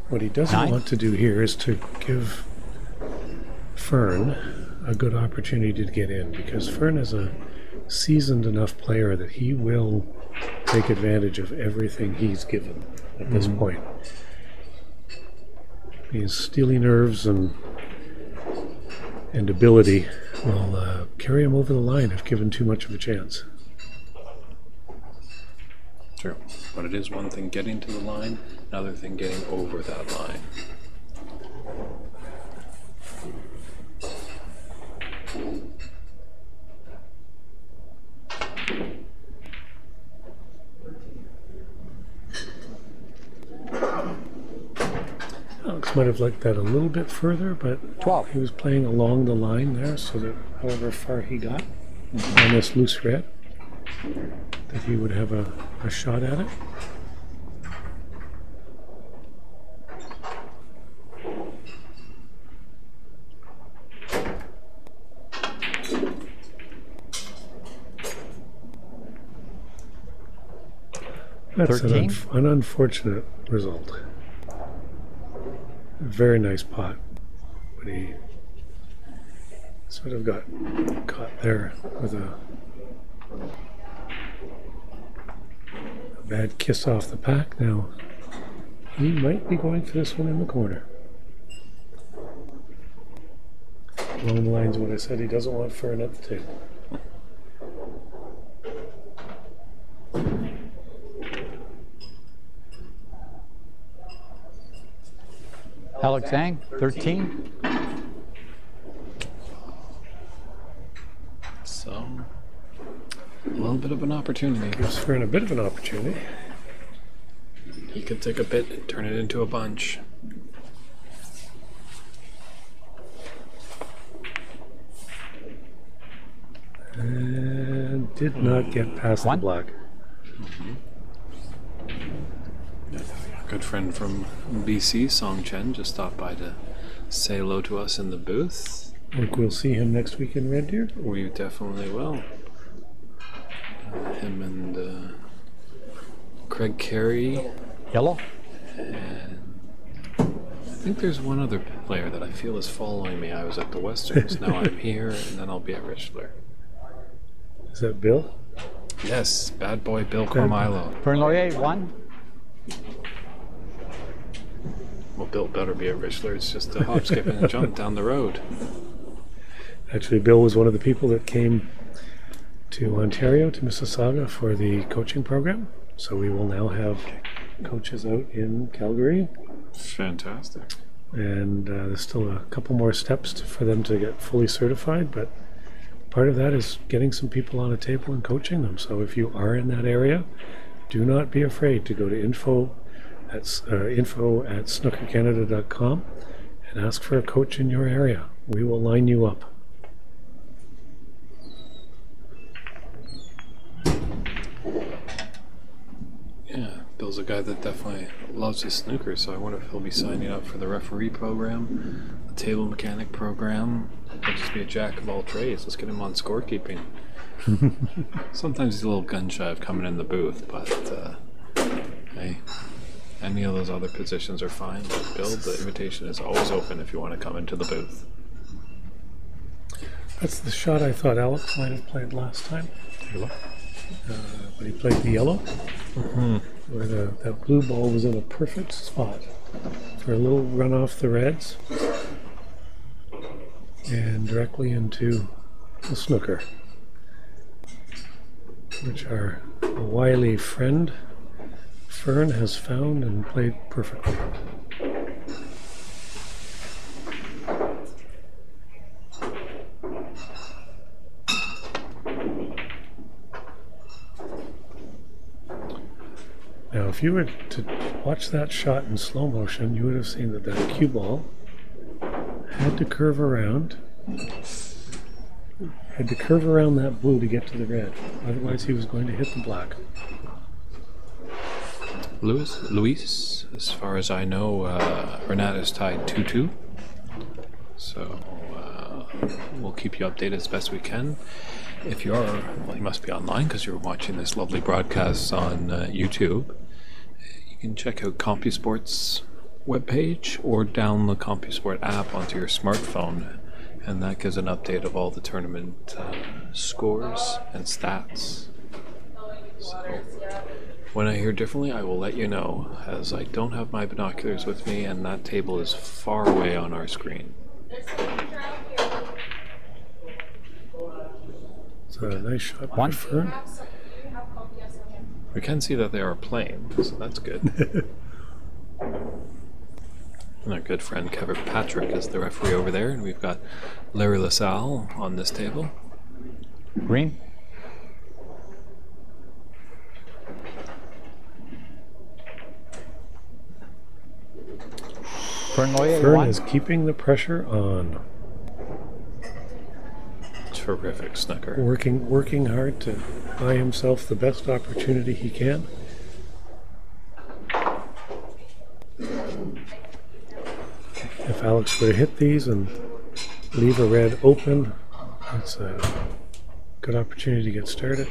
What he doesn't want to do here is to give Fern a good opportunity to get in, because Fern is a seasoned enough player that he will take advantage of everything he's given at this point. His steely nerves and ability will carry him over the line if given too much of a chance. True. But it is one thing getting to the line, another thing getting over that line. Alex might have liked that a little bit further, but 12. he was playing along the line there, so that however far he got on this loose red, that he would have a shot at it. That's 13? an unfortunate result. A very nice pot, but he sort of got caught there with a bad kiss off the pack. Now he might be going for this one in the corner. Along the lines of what I said, he doesn't want Fern at the table. Alex Zhang, 13. So, a little bit of an opportunity. Gives Fern a bit of an opportunity. He could take a bit and turn it into a bunch. And did not get past the One. black. A good friend from BC, Song Chen, just stopped by to say hello to us in the booth. Think we'll see him next week in Red Deer? We definitely will. Him and Craig Carey. Yellow. And I think there's one other player that I feel is following me. I was at the Westerns, now I'm here, and then I'll be at Richler. Is that Bill? Yes, bad boy Bill Cormilo. Fernloyer, 1. Well, Bill better be at Richler. It's just a hop, skip, and a jump down the road. Actually, Bill was one of the people that came to Ontario, to Mississauga, for the coaching program. So we will now have coaches out in Calgary. Fantastic. And there's still a couple more steps for them to get fully certified, but part of that is getting some people on a table and coaching them. So if you are in that area, do not be afraid to go to info at snookercanada.com and ask for a coach in your area. We will line you up. Yeah, Bill's a guy that definitely loves his snooker, so I wonder if he'll be signing up for the referee program, the table mechanic program. He'll just be a jack of all trades. Let's get him on scorekeeping. Sometimes he's a little gun shy of coming in the booth, but hey, any of those other positions are fine. But Bill, the invitation is always open if you want to come into the booth. That's the shot I thought Alex might have played last time. When he played the yellow, where that blue ball was in a perfect spot for a little run off the reds and directly into the snooker, which our wily friend Fern has found and played perfectly. Now, if you were to watch that shot in slow motion, you would have seen that that cue ball had to curve around that blue to get to the red. Otherwise, he was going to hit the black. Luis, as far as I know, Renat is tied 2-2. So we'll keep you updated as best we can. If you are, well, you must be online because you're watching this lovely broadcast on YouTube. You can check out CompuSport's webpage or download the CompuSport app onto your smartphone, and that gives an update of all the tournament scores and stats. So When I hear differently, I will let you know, as I don't have my binoculars with me, and that table is far away on our screen. So a nice shot by One. Fern. We can see that they are playing, so that's good. And our good friend Kevin Patrick is the referee over there, and we've got Larry LaSalle on this table. Green. Fern Loyer, Fern 1. is keeping the pressure on. Terrific snooker. Working hard to buy himself the best opportunity he can. If Alex were to hit these and leave a red open, it's a good opportunity to get started.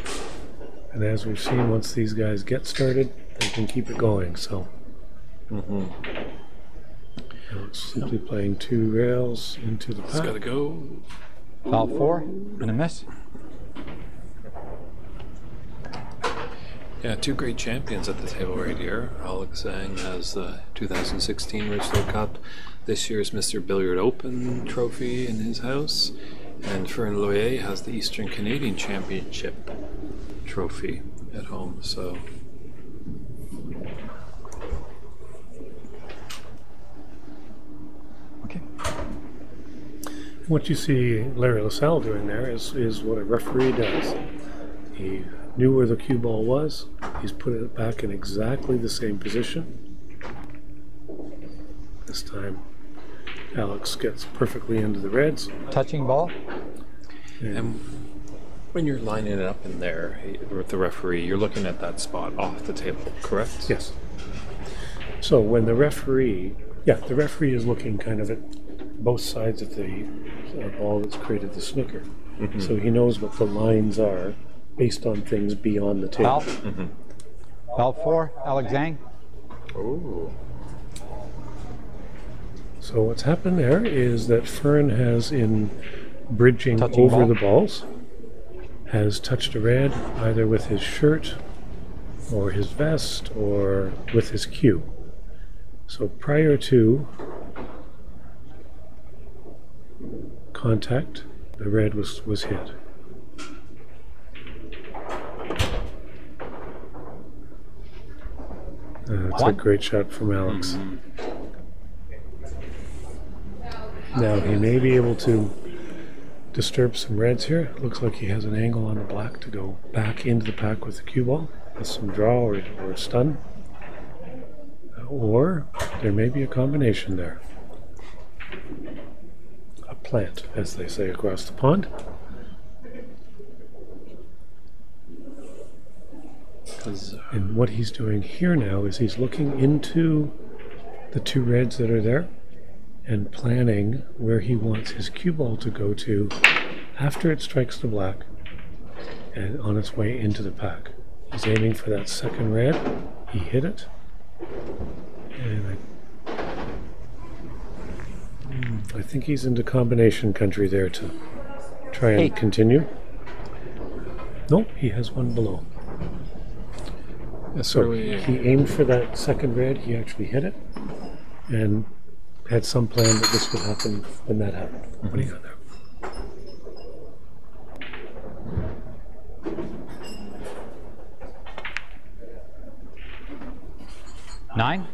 And as we've seen, once these guys get started, they can keep it going. So Alex simply playing 2 rails into the It's pack. got to go. Foul 4 and a miss. Yeah, 2 great champions at the table right here. Alex Zhang has the 2016 Richler Cup. This year's Mr. Billiard Open trophy in his house. And Fern Loyer has the Eastern Canadian Championship trophy at home. So Okay. What you see Larry LaSalle doing there is what a referee does. He knew where the cue ball was. He's put it back in exactly the same position. This time, Alex gets perfectly into the reds. Touching ball. and when you're lining it up in there with the referee, you're looking at that spot off the table, correct? Yes. So when the referee is looking kind of at both sides of the ball that's created the snooker. Mm-hmm. So he knows what the lines are based on things beyond the table. Foul. Mm-hmm. Foul 4, Alex Zhang. Oh. So what's happened there is that Fern has, in bridging Touching over ball. the balls, has touched a red either with his shirt or his vest or with his cue. So prior to contact, the red was hit. That's a One. great shot from Alex. Now he may be able to disturb some reds here. Looks like he has an angle on the black to go back into the pack with the cue ball with some draw or a stun. Or there may be a combination there. A plant, as they say across the pond. And what he's doing here now is he's looking into the two reds that are there and planning where he wants his cue ball to go to after it strikes the black and on its way into the pack. He's aiming for that second red. He hit it. And I think he's into combination country there to try and continue. Nope, he has one below. So he aimed for that second red, he actually hit it, and had some plan that this would happen when that happened. What do you got there? Nine.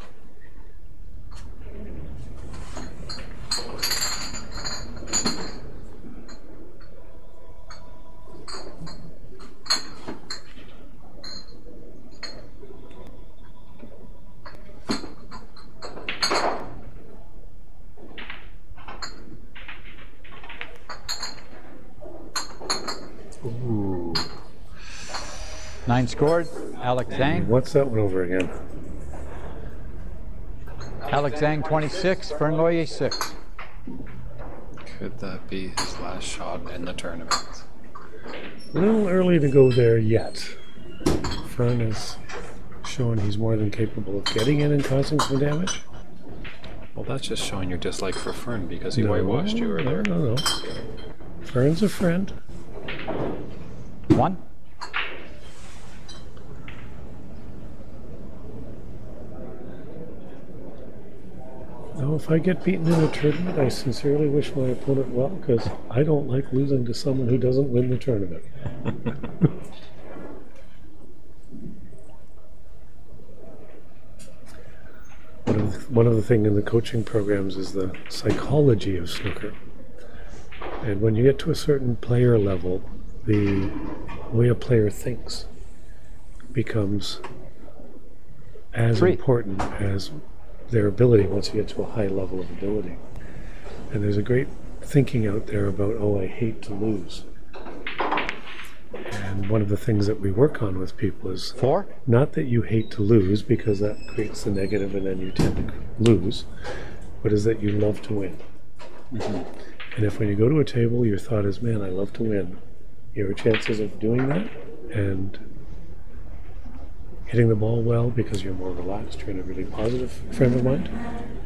Ooh. 9 scored. Alex Zhang. What's that one over again? Alex Zhang 26. Fern Loyer 6. Could that be his last shot in the tournament? A little early to go there yet. Fern is showing he's more than capable of getting in and causing some damage. Well, that's just showing your dislike for Fern because he whitewashed you earlier. No. Fern's a friend. 1. Well, if I get beaten in a tournament, I sincerely wish my opponent well, because I don't like losing to someone who doesn't win the tournament. One of the things in the coaching programs is the psychology of snooker. And when you get to a certain player level, the way a player thinks becomes as important as their ability once you get to a high level of ability. And there's a great thinking out there about, oh, I hate to lose. And one of the things that we work on with people is not that you hate to lose, because that creates the negative and then you tend to lose, but is that you love to win. And if when you go to a table your thought is, man, I love to win, your chances of doing that and hitting the ball well because you're more relaxed, you're in a really positive frame of mind,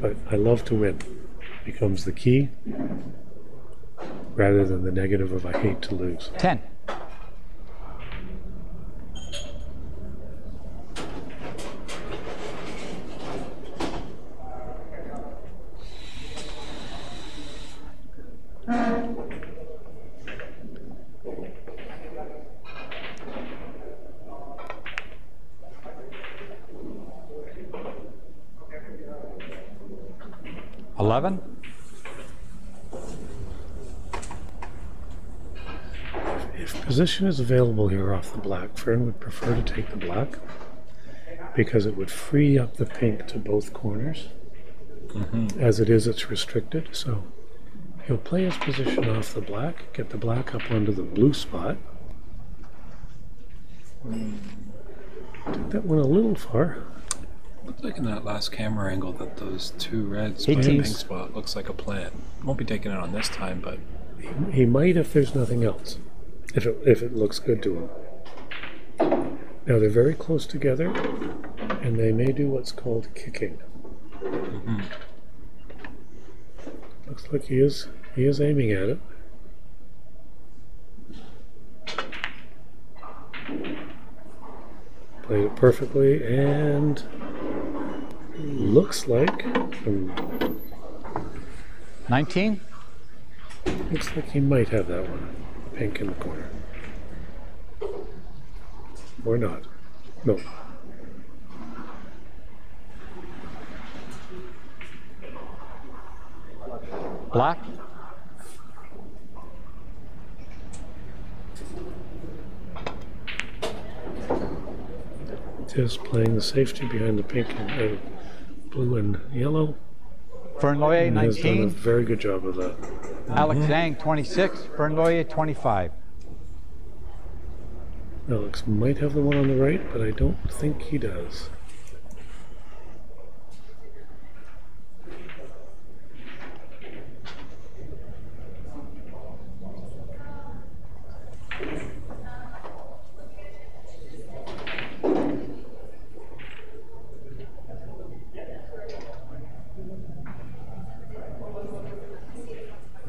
but I love to win becomes the key rather than the negative of I hate to lose. 10. If position is available here off the black, Fern would prefer to take the black because it would free up the pink to both corners. As it is, it's restricted, so he'll play his position off the black, get the black up onto the blue spot. Took that one a little far. Looks like in that last camera angle that those two reds by the pink spot looks like a plan. Won't be taking it on this time, but he might if there's nothing else, if it looks good to him. Now they're very close together, and they may do what's called kicking. Looks like he is aiming at it. Played it perfectly, and looks like 19. Looks like he might have that one, pink in the corner, or not. No. Black. Just playing the safety behind the pink and blue and yellow. Fernloyer, and has done a 19. very good job of that. Alex Zhang, 26. Fernloyer, 25. Alex might have the one on the right, but I don't think he does.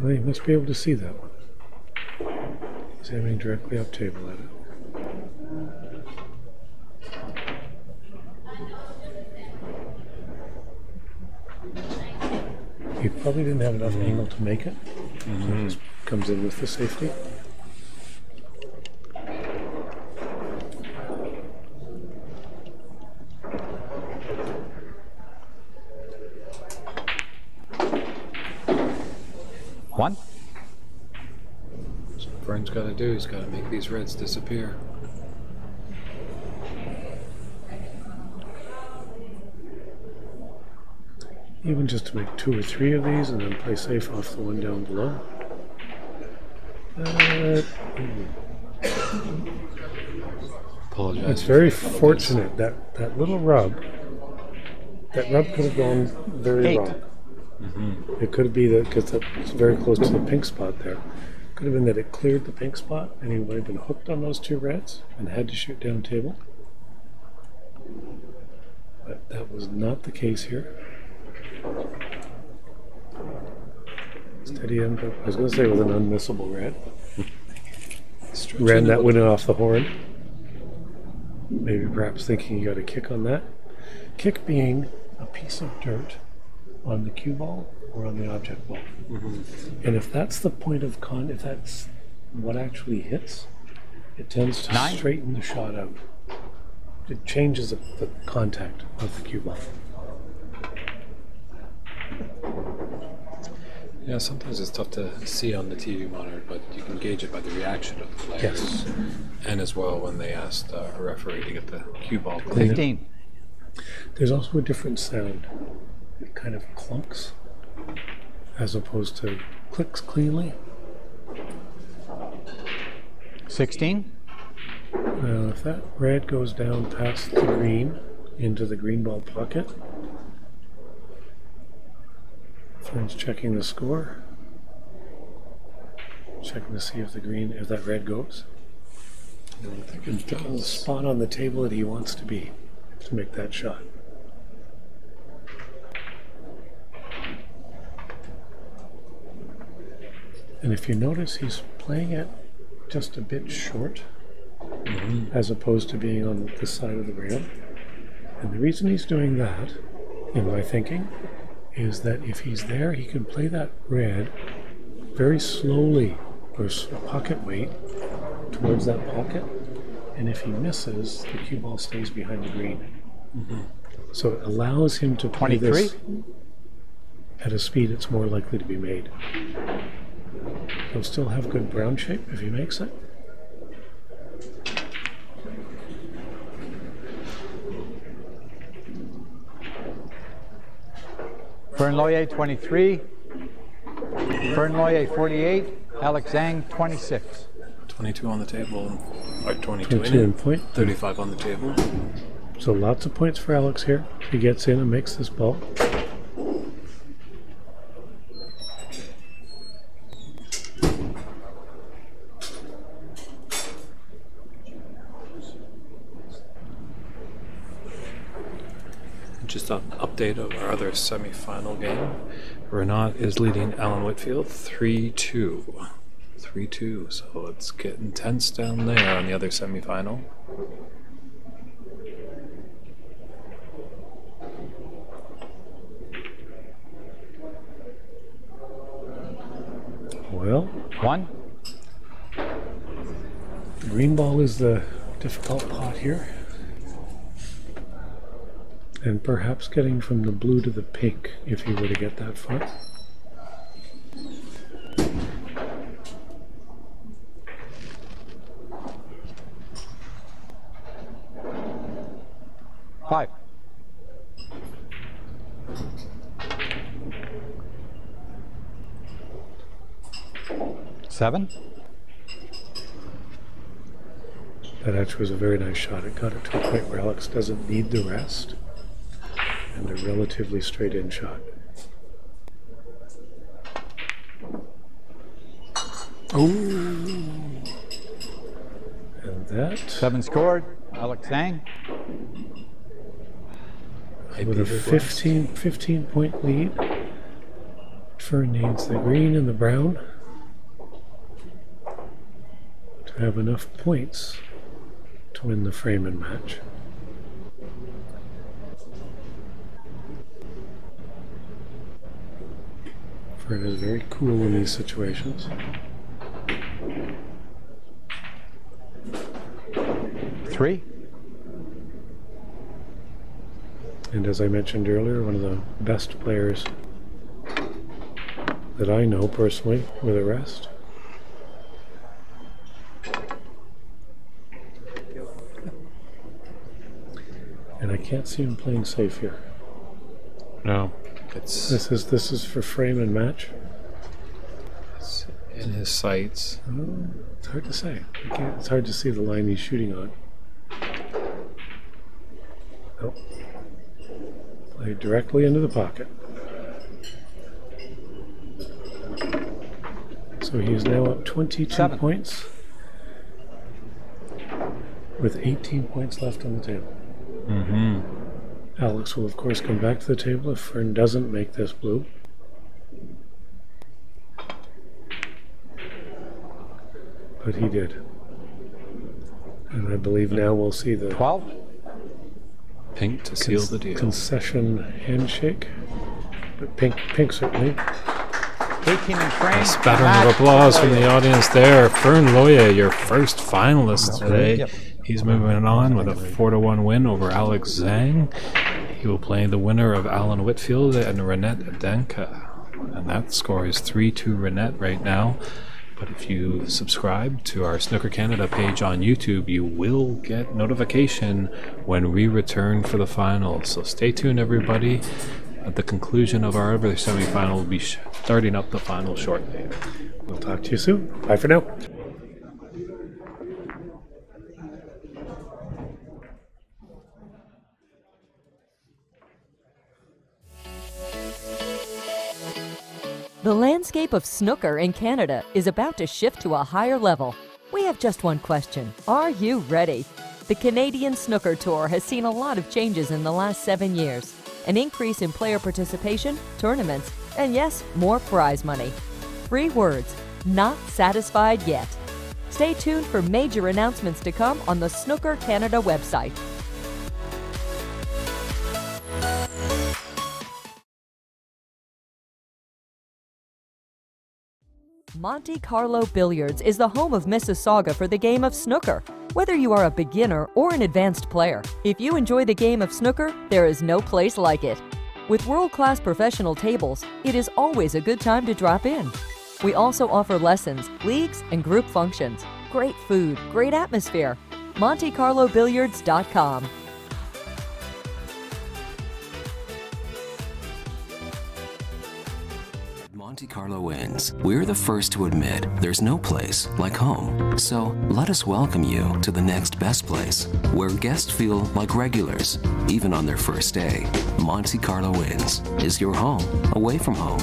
Well, you must be able to see that one. He's aiming directly up table at it. He probably didn't have enough angle to make it. So it just comes in with the safety. One. So what Vern's got to do, he's got to make these reds disappear. Even just to make 2 or 3 of these and then play safe off the one down below. Apologize. It's very fortunate that that little rub, that rub could have gone very wrong. It could be that, because it's very close to the pink spot there, could have been that it cleared the pink spot and he would have been hooked on those 2 reds and had to shoot down table. But that was not the case here. Steady end, I was going to say with an unmissable red. Ran that winner off the horn. Maybe perhaps thinking you got a kick on that. Kick being a piece of dirt on the cue ball or on the object ball. And if that's the point of if that's what actually hits, it tends to straighten the shot out. It changes the contact of the cue ball. Yeah, sometimes it's tough to see on the TV monitor, but you can gauge it by the reaction of the players. Yes. And as well when they asked a referee to get the cue ball clean. 15. There's also a different sound. It kind of clunks as opposed to clicks cleanly. 16. Well, if that red goes down past the green into the green ball pocket, Fern's checking the score, checking to see if that red goes. I don't think And it picking the does. spot on the table that he wants to be to make that shot. And if you notice, he's playing it just a bit short, as opposed to being on the side of the rail. And the reason he's doing that, in my thinking, is that if he's there, he can play that red very slowly, or pocket weight, towards that pocket. And if he misses, the cue ball stays behind the green. So it allows him to play 23. this at a speed it's more likely to be made. He'll still have good brown shape if he makes it. Fernloyer 23. Fernloyer 48. Alex Zhang 26. 22 on the table, or 22 22 in in it, point. 35 on the table. So lots of points for Alex here. He gets in and makes this ball. Just an update of our other semi-final game. Renat is leading Alan Whitfield 3-2. 3-2, so it's getting tense down there on the other semi-final. Well, 1. the green ball is the difficult pot here. And perhaps getting from the blue to the pink, if he were to get that far. Five. Seven. That actually was a very nice shot. It got it to a point where Alex doesn't need the rest. And a relatively straight in shot. Ooh. And that, 7 scored. Alex Zhang. with a 15 point lead, Fern needs the green and the brown to have enough points to win the frame and match. Fern is very cool in these situations. 3. And as I mentioned earlier, one of the best players that I know personally with a rest. And I can't see him playing safe here. No, it's This is for frame and match. in his sights. It's hard to say. It's hard to see the line he's shooting on. Oh. Played directly into the pocket. So he is now up 22 7. points with 18 points left on the table. Alex will of course come back to the table if Fern doesn't make this blue. But he did. And I believe now we'll see the 12. Pink to seal the deal. concession handshake but pink certainly. 18 in frame. A spattering of applause from the audience there. Fern Loya, your first finalist today. Yep. He's moving on with a 4-1 win over Alex Zhang. He will play the winner of Alan Whitfield and Renette Danka. And that score is 3-2 Renette right now. But if you subscribe to our Snooker Canada page on YouTube, you will get notification when we return for the finals. So stay tuned, everybody. At the conclusion of our other semifinal, we'll be starting up the final shortly. We'll talk to you soon. Bye for now. The landscape of snooker in Canada is about to shift to a higher level. We have just one question. Are you ready? The Canadian Snooker Tour has seen a lot of changes in the last 7 years. An increase in player participation, tournaments, and yes, more prize money. 3 words: not satisfied yet. Stay tuned for major announcements to come on the Snooker Canada website. Monte Carlo Billiards is the home of Mississauga for the game of snooker. Whether you are a beginner or an advanced player, if you enjoy the game of snooker, there is no place like it. With world-class professional tables, it is always a good time to drop in. We also offer lessons, leagues, and group functions. Great food, great atmosphere. MonteCarloBilliards.com. Monte Carlo Inns, we're the first to admit there's no place like home. So let us welcome you to the next best place, where guests feel like regulars, even on their first day. Monte Carlo Inns is your home away from home.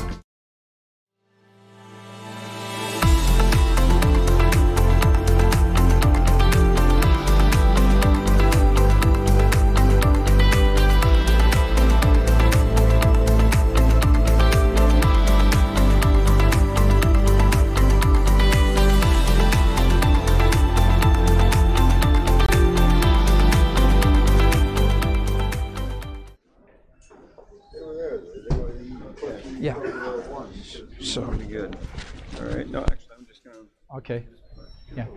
Yeah. So pretty good. All right. No, actually, I'm just gonna. Okay. Yeah.